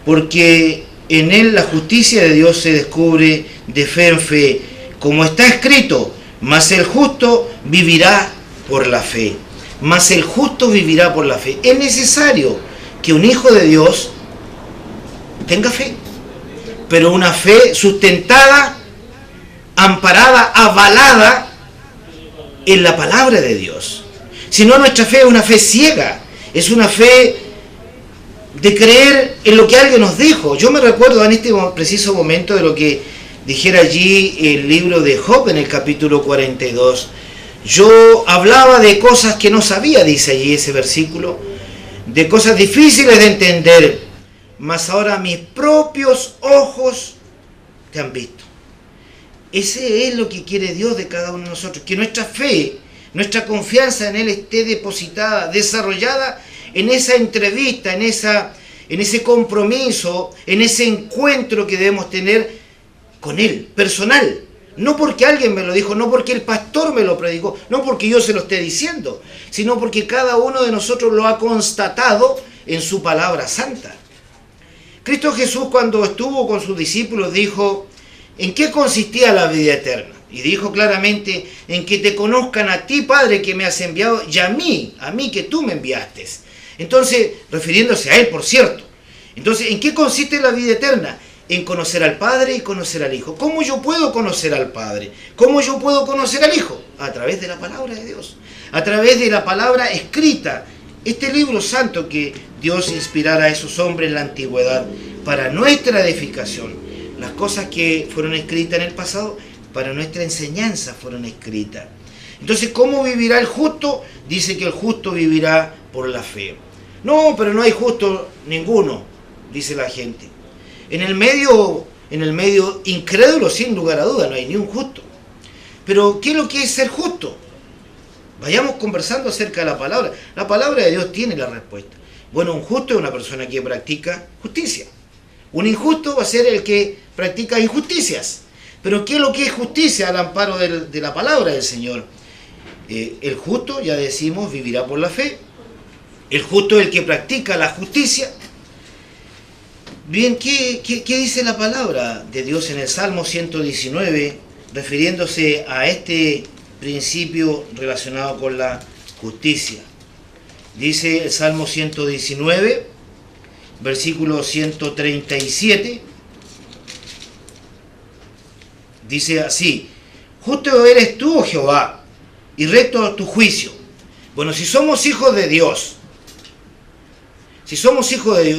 porque en él la justicia de Dios se descubre de fe en fe, como está escrito, mas el justo vivirá por la fe. Mas el justo vivirá por la fe. Es necesario que un hijo de Dios tenga fe, pero una fe sustentada, amparada, avalada en la palabra de Dios. Si no, nuestra fe es una fe ciega, es una fe de creer en lo que alguien nos dijo. Yo me recuerdo en este preciso momento de lo que dijera allí el libro de Job en el capítulo 42. Yo hablaba de cosas que no sabía, dice allí ese versículo, de cosas difíciles de entender, mas ahora mis propios ojos te han visto. Ese es lo que quiere Dios de cada uno de nosotros, que nuestra fe, nuestra confianza en Él esté depositada, desarrollada en esa entrevista, en ese compromiso, en ese encuentro que debemos tener con Él, personal. No porque alguien me lo dijo, no porque el pastor me lo predicó, no porque yo se lo esté diciendo, sino porque cada uno de nosotros lo ha constatado en su palabra santa. Cristo Jesús, cuando estuvo con sus discípulos, dijo: ¿en qué consistía la vida eterna? Y dijo claramente: en que te conozcan a ti, Padre, que me has enviado, y a mí que tú me enviaste. Entonces, refiriéndose a Él, por cierto. Entonces, ¿en qué consiste la vida eterna? En conocer al Padre y conocer al Hijo. ¿Cómo yo puedo conocer al Padre? ¿Cómo yo puedo conocer al Hijo? A través de la palabra de Dios, a través de la palabra escrita. Este libro santo que Dios inspirara a esos hombres en la antigüedad para nuestra edificación. Las cosas que fueron escritas en el pasado, para nuestra enseñanza fueron escritas. Entonces, ¿cómo vivirá el justo? Dice que el justo vivirá por la fe. No, pero no hay justo ninguno, dice la gente. En el medio incrédulo, sin lugar a duda, no hay ni un justo. Pero, ¿qué es lo que es ser justo? Vayamos conversando acerca de la palabra. La palabra de Dios tiene la respuesta. Bueno, un justo es una persona que practica justicia. Un injusto va a ser el que practica injusticias. Pero, ¿qué es lo que es justicia al amparo de la palabra del Señor? El justo, ya decimos, vivirá por la fe. El justo es el que practica la justicia. Bien, ¿qué dice la palabra de Dios en el Salmo 119, refiriéndose a este principio relacionado con la justicia? Dice el Salmo 119, versículo 137, dice así: justo eres tú, oh Jehová, y recto tu juicio. Bueno, si somos hijos de Dios, y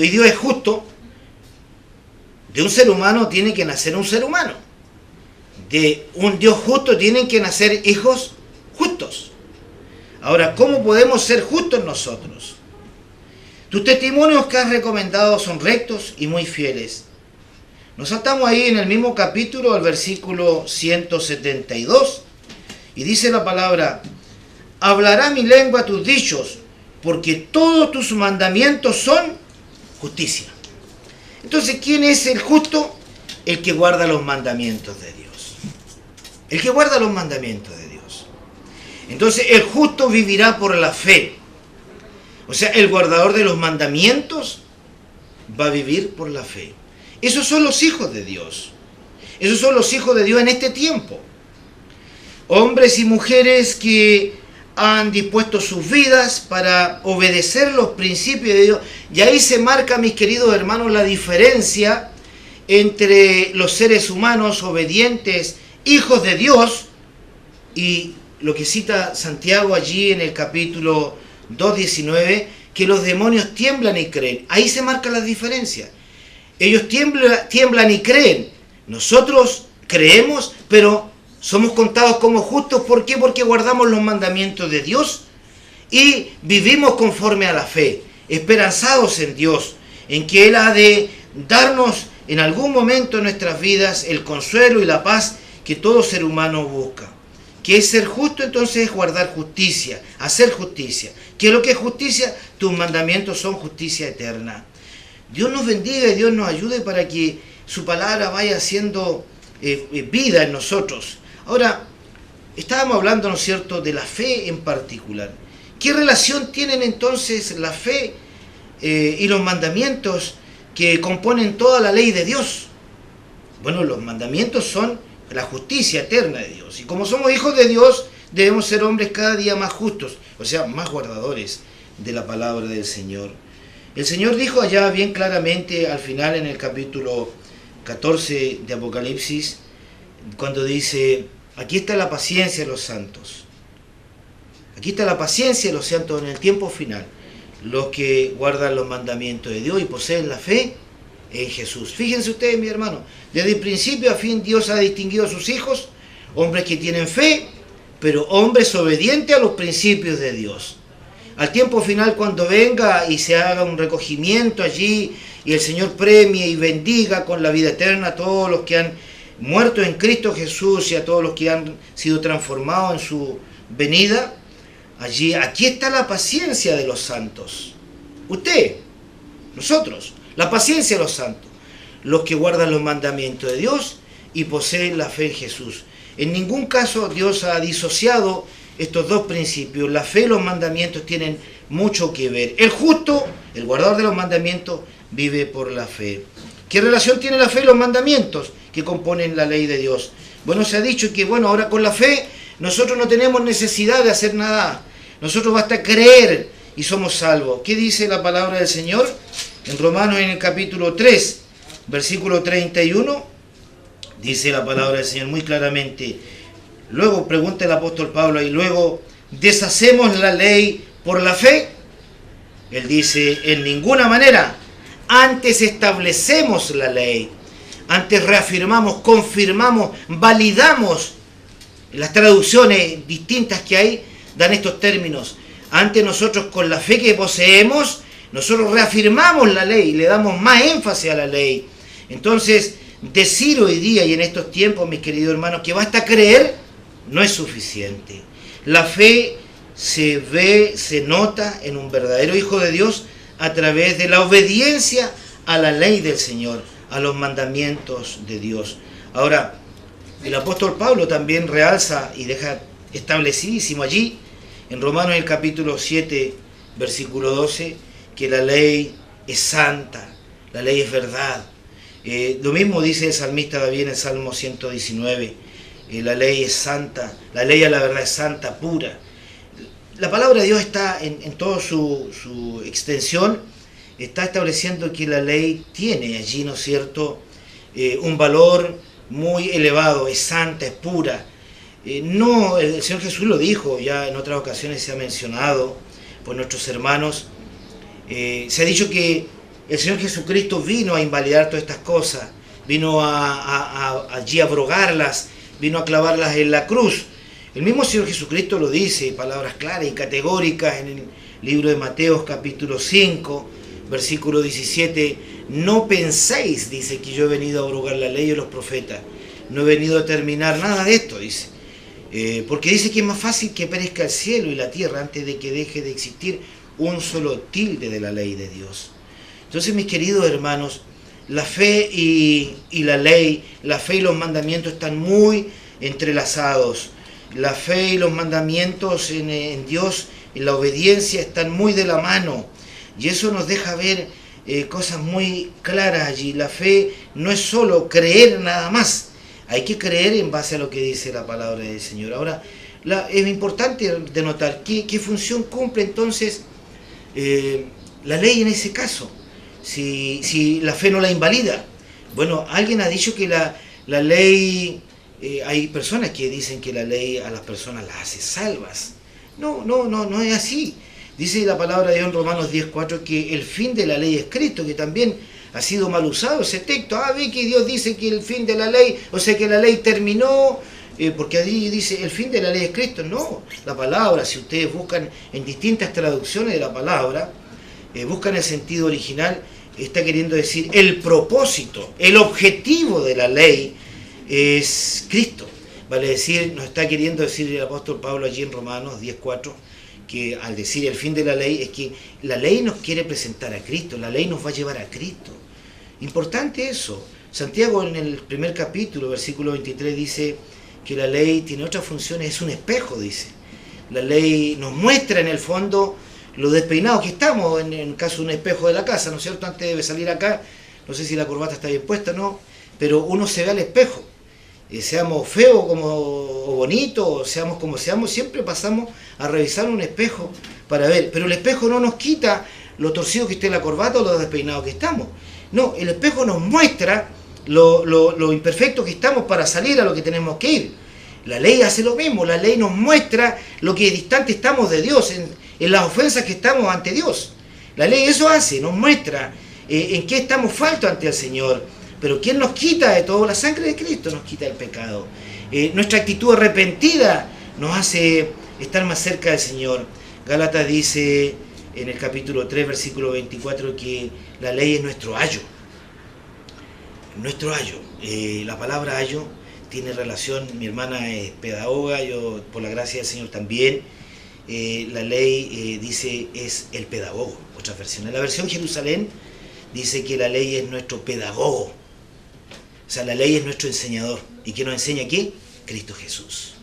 Dios es justo, de un ser humano tiene que nacer un ser humano. De un Dios justo tienen que nacer hijos justos. Ahora, ¿cómo podemos ser justos nosotros? Tus testimonios que has recomendado son rectos y muy fieles. Nos saltamos ahí en el mismo capítulo, al versículo 172, y dice la palabra: hablará mi lengua tus dichos, porque todos tus mandamientos son justicia. Entonces, ¿quién es el justo? El que guarda los mandamientos de Dios. El que guarda los mandamientos de Dios. Entonces, el justo vivirá por la fe. O sea, el guardador de los mandamientos va a vivir por la fe. Esos son los hijos de Dios. Esos son los hijos de Dios en este tiempo. Hombres y mujeres que han dispuesto sus vidas para obedecer los principios de Dios. Y ahí se marca, mis queridos hermanos, la diferencia entre los seres humanos obedientes, hijos de Dios, y lo que cita Santiago allí en el capítulo 2:19, que los demonios tiemblan y creen. Ahí se marca la diferencia. Ellos tiemblan y creen. Nosotros creemos, pero somos contados como justos. ¿Por qué? Porque guardamos los mandamientos de Dios y vivimos conforme a la fe, esperanzados en Dios, en que Él ha de darnos en algún momento de nuestras vidas el consuelo y la paz que todo ser humano busca. ¿Qué es ser justo? Entonces es guardar justicia, hacer justicia. ¿Qué es lo que es justicia? Tus mandamientos son justicia eterna. Dios nos bendiga y Dios nos ayude para que su palabra vaya haciendo vida en nosotros. Ahora, estábamos hablando, ¿no es cierto?, de la fe en particular. ¿Qué relación tienen entonces la fe y los mandamientos que componen toda la ley de Dios? Bueno, los mandamientos son la justicia eterna de Dios. Y como somos hijos de Dios, debemos ser hombres cada día más justos, o sea, más guardadores de la palabra del Señor. El Señor dijo allá bien claramente al final en el capítulo 14 de Apocalipsis, cuando dice: aquí está la paciencia de los santos. Aquí está la paciencia de los santos en el tiempo final, los que guardan los mandamientos de Dios y poseen la fe en Jesús. Fíjense ustedes, mi hermano, desde el principio a fin Dios ha distinguido a sus hijos, hombres que tienen fe, pero hombres obedientes a los principios de Dios. Al tiempo final, cuando venga y se haga un recogimiento allí y el Señor premie y bendiga con la vida eterna a todos los que han muerto en Cristo Jesús y a todos los que han sido transformados en su venida, aquí está la paciencia de los santos. Usted, nosotros, la paciencia de los santos, los que guardan los mandamientos de Dios y poseen la fe en Jesús. En ningún caso Dios ha disociado estos dos principios. La fe y los mandamientos tienen mucho que ver. El justo, el guardador de los mandamientos, vive por la fe. ¿Qué relación tiene la fe y los mandamientos que componen la ley de Dios? Bueno, se ha dicho que ahora con la fe nosotros no tenemos necesidad de hacer nada. Nosotros basta creer y somos salvos. ¿Qué dice la palabra del Señor? En Romanos, en el capítulo 3, versículo 31, dice la palabra del Señor muy claramente. Luego pregunta el apóstol Pablo, y luego, ¿deshacemos la ley por la fe? Él dice, en ninguna manera. Antes establecemos la ley. Antes reafirmamos, confirmamos, validamos. Las traducciones distintas que hay dan estos términos. Antes nosotros con la fe que poseemos, nosotros reafirmamos la ley, le damos más énfasis a la ley. Entonces, decir hoy día y en estos tiempos, mis queridos hermanos, que basta creer, no es suficiente. La fe se ve, se nota en un verdadero hijo de Dios a través de la obediencia a la ley del Señor, a los mandamientos de Dios. Ahora, el apóstol Pablo también realza y deja establecidísimo allí, en Romanos el capítulo 7, versículo 12, que la ley es santa, la ley es verdad. Lo mismo dice el salmista David en el Salmo 119, la ley es santa, la ley a la verdad es santa, pura. La palabra de Dios está en toda su extensión, está estableciendo que la ley tiene allí, ¿no es cierto?, un valor muy elevado, es santa, es pura. No, el Señor Jesús lo dijo, ya en otras ocasiones se ha mencionado por nuestros hermanos, se ha dicho que el Señor Jesucristo vino a invalidar todas estas cosas, vino allí a abrogarlas, vino a clavarlas en la cruz. El mismo Señor Jesucristo lo dice, palabras claras y categóricas en el libro de Mateo capítulo 5, versículo 17, no penséis, dice, que yo he venido a abrogar la ley y los profetas, no he venido a terminar nada de esto, dice, porque dice que es más fácil que perezca el cielo y la tierra antes de que deje de existir un solo tilde de la ley de Dios. Entonces, mis queridos hermanos, la fe y la ley, la fe y los mandamientos están muy entrelazados. La fe y los mandamientos en Dios, en la obediencia, están muy de la mano. Y eso nos deja ver cosas muy claras allí. La fe no es solo creer nada más. Hay que creer en base a lo que dice la palabra del Señor. Ahora, es importante denotar qué función cumple entonces la ley en ese caso. Si la fe no la invalida. Bueno, alguien ha dicho que la ley, hay personas que dicen que la ley a las personas las hace salvas. No es así. Dice la palabra de Dios en Romanos 10:4 que el fin de la ley es Cristo, que también ha sido mal usado ese texto. Ve que Dios dice que el fin de la ley, o sea que la ley terminó, porque allí dice el fin de la ley es Cristo. No, la palabra, si ustedes buscan en distintas traducciones de la palabra, buscan el sentido original, está queriendo decir el propósito, el objetivo de la ley es Cristo. Vale decir, nos está queriendo decir el apóstol Pablo allí en Romanos 10:4, que al decir el fin de la ley es que la ley nos quiere presentar a Cristo, la ley nos va a llevar a Cristo. Importante eso. Santiago en el primer capítulo, versículo 23, dice que la ley tiene otras funciones, es un espejo, dice. La ley nos muestra en el fondo lo despeinados que estamos, en el caso de un espejo de la casa, ¿no es cierto? Antes de salir acá, no sé si la corbata está bien puesta, ¿no? Pero uno se ve al espejo. Seamos feos o bonitos, seamos como seamos, siempre pasamos a revisar un espejo para ver. Pero el espejo no nos quita lo torcido que esté la corbata o lo despeinado que estamos. No, el espejo nos muestra lo imperfecto que estamos para salir a lo que tenemos que ir. La ley hace lo mismo, la ley nos muestra lo que distante estamos de Dios, en las ofensas que estamos ante Dios. La ley eso hace, nos muestra en qué estamos faltos ante el Señor. Pero ¿quién nos quita de todo? La sangre de Cristo nos quita el pecado. Nuestra actitud arrepentida nos hace estar más cerca del Señor. Gálatas dice en el capítulo 3, versículo 24, que la ley es nuestro ayo. Nuestro ayo. La palabra ayo tiene relación, mi hermana es pedagoga, yo por la gracia del Señor también. La ley dice es el pedagogo, otra versión. En la versión Jerusalén dice que la ley es nuestro pedagogo. O sea, la ley es nuestro enseñador. ¿Y quién nos enseña aquí? Cristo Jesús.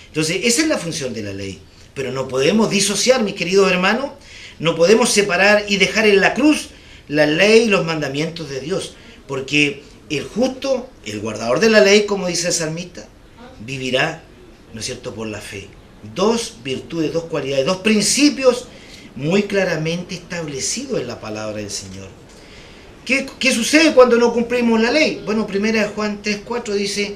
Entonces, esa es la función de la ley. Pero no podemos disociar, mis queridos hermanos, no podemos separar y dejar en la cruz la ley y los mandamientos de Dios. Porque el justo, el guardador de la ley, como dice el salmista, vivirá, ¿no es cierto?, por la fe. Dos virtudes, dos cualidades, dos principios muy claramente establecidos en la palabra del Señor. ¿Qué sucede cuando no cumplimos la ley? Bueno, 1 Juan 3:4 dice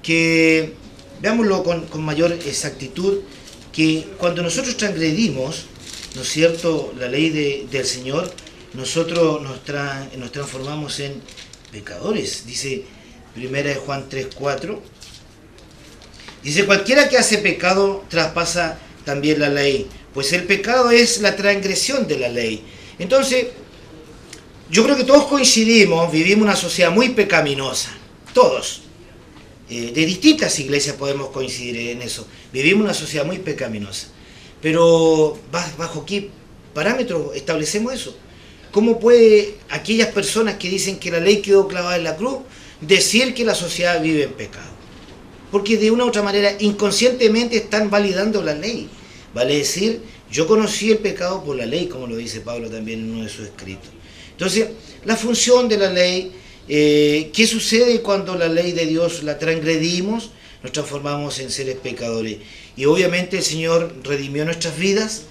que, veámoslo con mayor exactitud, que cuando nosotros transgredimos, ¿no es cierto?, la ley del Señor, nosotros nos transformamos en pecadores. Dice 1 Juan 3:4, dice: cualquiera que hace pecado traspasa también la ley, pues el pecado es la transgresión de la ley. Entonces, yo creo que todos coincidimos, vivimos una sociedad muy pecaminosa, todos. De distintas iglesias podemos coincidir en eso. Vivimos una sociedad muy pecaminosa. Pero, ¿bajo qué parámetros establecemos eso? ¿Cómo puede aquellas personas que dicen que la ley quedó clavada en la cruz decir que la sociedad vive en pecado? Porque de una u otra manera, inconscientemente están validando la ley. Vale decir, yo conocí el pecado por la ley, como lo dice Pablo también en uno de sus escritos. Entonces, la función de la ley, ¿qué sucede cuando la ley de Dios la transgredimos? Nos transformamos en seres pecadores. Y obviamente el Señor redimió nuestras vidas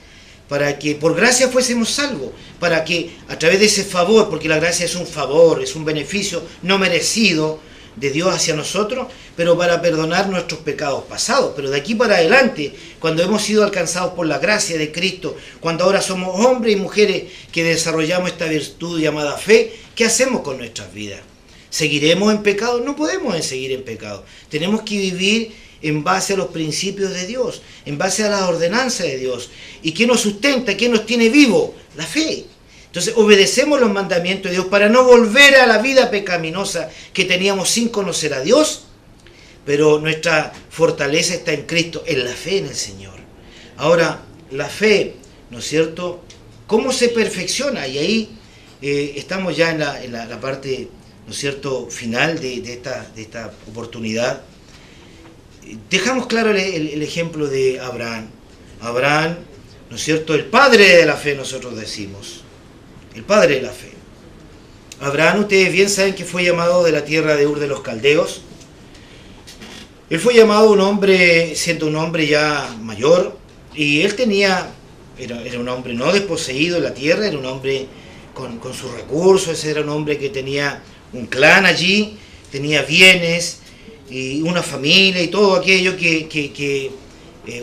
para que por gracia fuésemos salvos, para que a través de ese favor, porque la gracia es un favor, es un beneficio no merecido de Dios hacia nosotros, pero para perdonar nuestros pecados pasados. Pero de aquí para adelante, cuando hemos sido alcanzados por la gracia de Cristo, cuando ahora somos hombres y mujeres que desarrollamos esta virtud llamada fe, ¿qué hacemos con nuestras vidas? ¿Seguiremos en pecado? No podemos seguir en pecado. Tenemos que vivir en base a los principios de Dios, en base a las ordenanzas de Dios. ¿Y qué nos sustenta? ¿Qué nos tiene vivo? La fe. Entonces obedecemos los mandamientos de Dios para no volver a la vida pecaminosa que teníamos sin conocer a Dios, pero nuestra fortaleza está en Cristo, en la fe en el Señor. Ahora, la fe, ¿no es cierto?, ¿cómo se perfecciona? Y ahí estamos ya en la parte, ¿no es cierto?, final de esta oportunidad. Dejamos claro el ejemplo de Abraham. Abraham, ¿no es cierto?, el padre de la fe, nosotros decimos. El padre de la fe. Abraham, ustedes bien saben que fue llamado de la tierra de Ur de los Caldeos. Él fue llamado un hombre, siendo un hombre ya mayor, y él era un hombre no desposeído en la tierra, era un hombre con sus recursos, era un hombre que tenía un clan allí, tenía bienes, y una familia y todo aquello que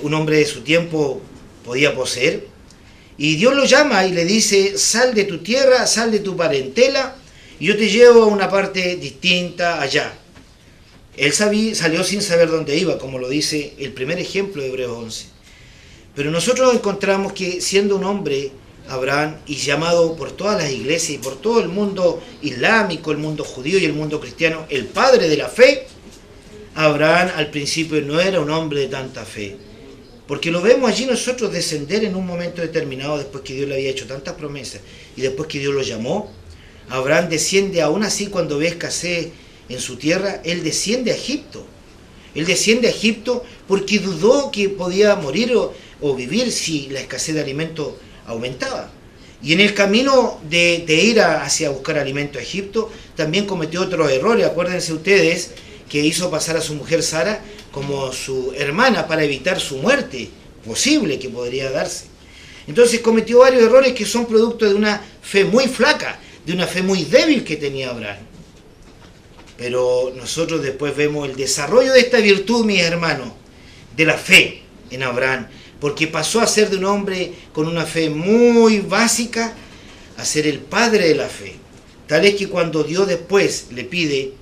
un hombre de su tiempo podía poseer. Y Dios lo llama y le dice: sal de tu tierra, sal de tu parentela, y yo te llevo a una parte distinta allá. Él salió sin saber dónde iba, como lo dice el primer ejemplo de Hebreos 11. Pero nosotros encontramos que siendo un hombre, Abraham, y llamado por todas las iglesias y por todo el mundo islámico, el mundo judío y el mundo cristiano, el padre de la fe, Abraham al principio no era un hombre de tanta fe. Porque lo vemos allí nosotros descender en un momento determinado, después que Dios le había hecho tantas promesas y después que Dios lo llamó. Abraham desciende aún así cuando ve escasez en su tierra, él desciende a Egipto. Él desciende a Egipto porque dudó que podía morir o vivir si la escasez de alimento aumentaba. Y en el camino de ir hacia buscar alimento a Egipto, también cometió otros errores. Acuérdense ustedes que hizo pasar a su mujer Sara como su hermana para evitar su muerte posible que podría darse. Entonces cometió varios errores que son producto de una fe muy flaca, de una fe muy débil que tenía Abraham. Pero nosotros después vemos el desarrollo de esta virtud, mis hermanos, de la fe en Abraham, porque pasó a ser de un hombre con una fe muy básica a ser el padre de la fe. Tal es que cuando Dios después le pide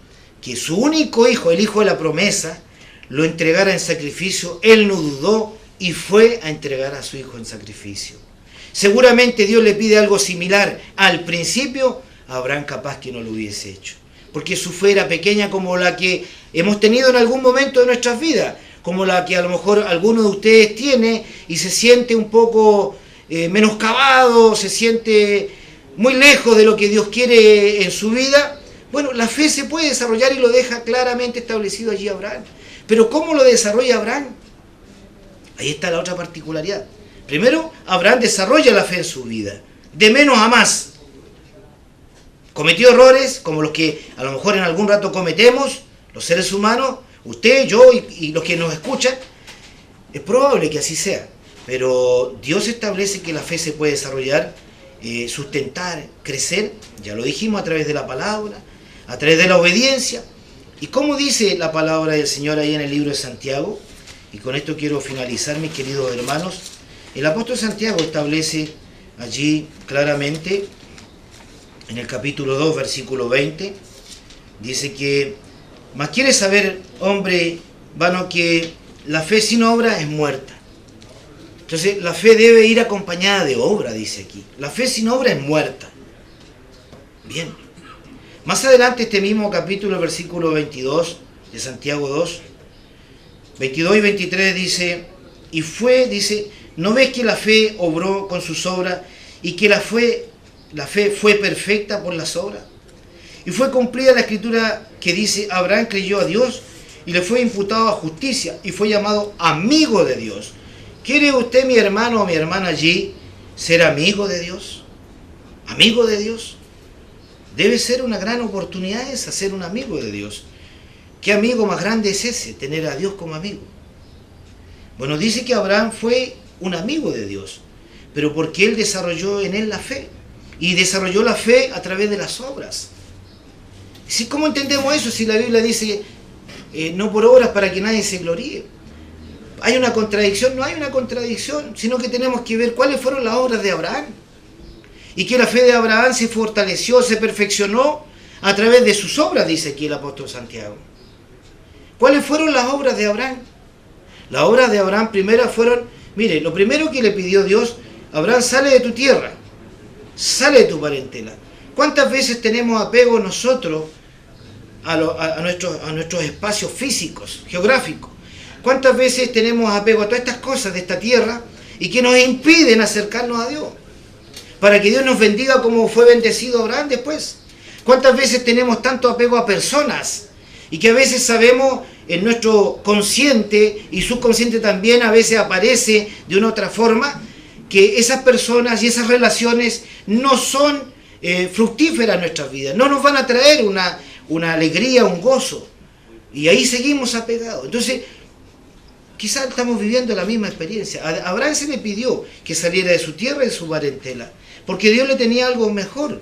que su único hijo, el hijo de la promesa, lo entregara en sacrificio, él no dudó y fue a entregar a su hijo en sacrificio. Seguramente Dios le pide algo similar al principio a Abraham, capaz que no lo hubiese hecho, porque su fe era pequeña como la que hemos tenido en algún momento de nuestras vidas, como la que a lo mejor alguno de ustedes tiene y se siente un poco menoscabado, se siente muy lejos de lo que Dios quiere en su vida. Bueno, la fe se puede desarrollar y lo deja claramente establecido allí Abraham. Pero ¿cómo lo desarrolla Abraham? Ahí está la otra particularidad. Primero, Abraham desarrolla la fe en su vida, de menos a más. Cometió errores como los que a lo mejor en algún rato cometemos, los seres humanos, usted, yo y los que nos escuchan. Es probable que así sea, pero Dios establece que la fe se puede desarrollar, sustentar, crecer, ya lo dijimos, a través de la palabra, a través de la obediencia. ¿Y cómo dice la palabra del Señor ahí en el libro de Santiago? Y con esto quiero finalizar, mis queridos hermanos. El apóstol Santiago establece allí claramente, en el capítulo 2, versículo 20, dice que, mas quiere saber, hombre vano, que la fe sin obra es muerta. Entonces, la fe debe ir acompañada de obra, dice aquí. La fe sin obra es muerta. Bien. Más adelante, este mismo capítulo, versículo 22 de Santiago 2, 22 y 23 dice, y fue, dice, ¿no ves que la fe obró con sus obras y que la fe fue perfecta por las obras? Y fue cumplida la escritura que dice, Abraham creyó a Dios y le fue imputado a justicia y fue llamado amigo de Dios. ¿Quiere usted, mi hermano o mi hermana allí, ser amigo de Dios? ¿Amigo de Dios? Debe ser una gran oportunidad esa, ser un amigo de Dios. ¿Qué amigo más grande es ese? Tener a Dios como amigo. Bueno, dice que Abraham fue un amigo de Dios, pero porque él desarrolló en él la fe. Y desarrolló la fe a través de las obras. ¿Cómo entendemos eso si la Biblia dice, no por obras para que nadie se gloríe? ¿Hay una contradicción? No hay una contradicción, sino que tenemos que ver cuáles fueron las obras de Abraham. Y que la fe de Abraham se fortaleció, se perfeccionó a través de sus obras, dice aquí el apóstol Santiago. ¿Cuáles fueron las obras de Abraham? Las obras de Abraham primeras fueron, mire, lo primero que le pidió Dios, Abraham, sale de tu tierra, sale de tu parentela. ¿Cuántas veces tenemos apego nosotros a nuestros espacios físicos, geográficos? ¿Cuántas veces tenemos apego a todas estas cosas de esta tierra y que nos impiden acercarnos a Dios? Para que Dios nos bendiga como fue bendecido Abraham después. ¿Cuántas veces tenemos tanto apego a personas y que a veces sabemos en nuestro consciente y subconsciente también a veces aparece de una otra forma que esas personas y esas relaciones no son fructíferas en nuestras vidas, no nos van a traer una alegría, un gozo, y ahí seguimos apegados? Entonces, quizás estamos viviendo la misma experiencia. A Abraham se le pidió que saliera de su tierra y de su parentela, porque Dios le tenía algo mejor.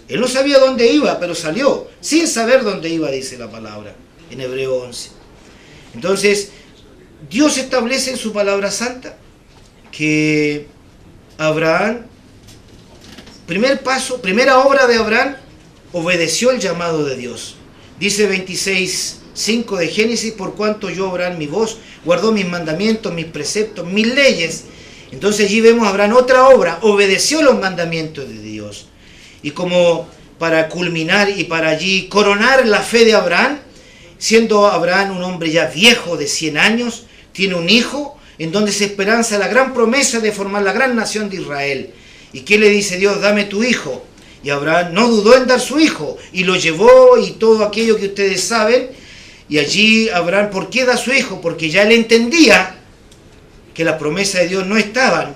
Él no sabía dónde iba, pero salió, sin saber dónde iba, dice la palabra, en Hebreo 11. Entonces, Dios establece en su palabra santa que Abraham, primer paso, primera obra de Abraham, obedeció el llamado de Dios. Dice 26:5 de Génesis, por cuanto oyó Abraham mi voz, guardó mis mandamientos, mis preceptos, mis leyes. Entonces allí vemos a Abraham otra obra, obedeció los mandamientos de Dios. Y como para culminar y para allí coronar la fe de Abraham, siendo Abraham un hombre ya viejo de 100 años, tiene un hijo en donde se esperanza la gran promesa de formar la gran nación de Israel. ¿Y qué le dice Dios? Dame tu hijo. Y Abraham no dudó en dar su hijo y lo llevó y todo aquello que ustedes saben. Y allí Abraham, ¿por qué da su hijo? Porque ya él entendía que las promesas de Dios no estaban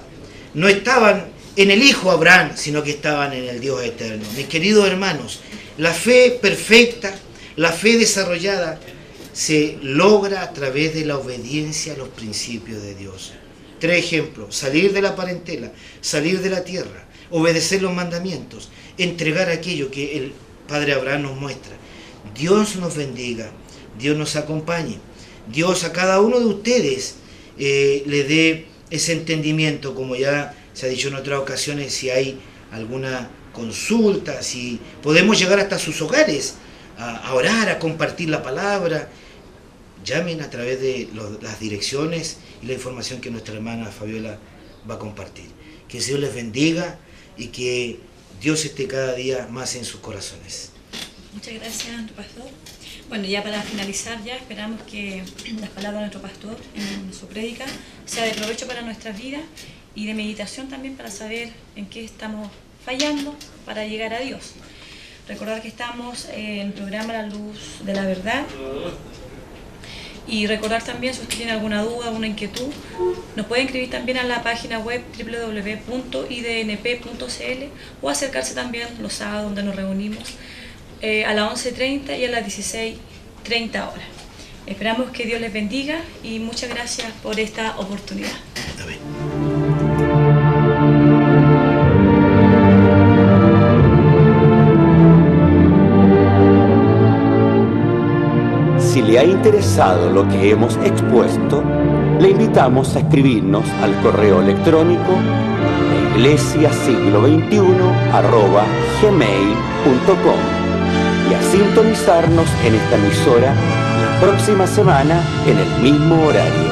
en el hijo Abraham, sino que estaban en el Dios eterno. Mis queridos hermanos, la fe perfecta, la fe desarrollada, se logra a través de la obediencia a los principios de Dios. 3 ejemplos: salir de la parentela, salir de la tierra, obedecer los mandamientos, entregar aquello que el Padre Abraham nos muestra. Dios nos bendiga, Dios nos acompañe, Dios a cada uno de ustedes le dé ese entendimiento, como ya se ha dicho en otras ocasiones. Si hay alguna consulta, si podemos llegar hasta sus hogares a orar, a compartir la palabra, llamen a través de las direcciones y la información que nuestra hermana Fabiola va a compartir. Que el Señor les bendiga y que Dios esté cada día más en sus corazones. Muchas gracias, nuestro pastor. Bueno, ya para finalizar, ya esperamos que las palabras de nuestro pastor en su prédica sea de provecho para nuestras vidas y de meditación también para saber en qué estamos fallando para llegar a Dios. Recordar que estamos en el programa La Luz de la Verdad. Y recordar también, si usted tiene alguna duda, alguna inquietud, nos puede escribir también a la página web www.idnp.cl o acercarse también los sábados donde nos reunimos a las 11:30 y a las 16:30 horas. Esperamos que Dios les bendiga y muchas gracias por esta oportunidad. Amén. Si le ha interesado lo que hemos expuesto, le invitamos a escribirnos al correo electrónico iglesiasiglo21@gmail.com y a sintonizarnos en esta emisora la próxima semana en el mismo horario.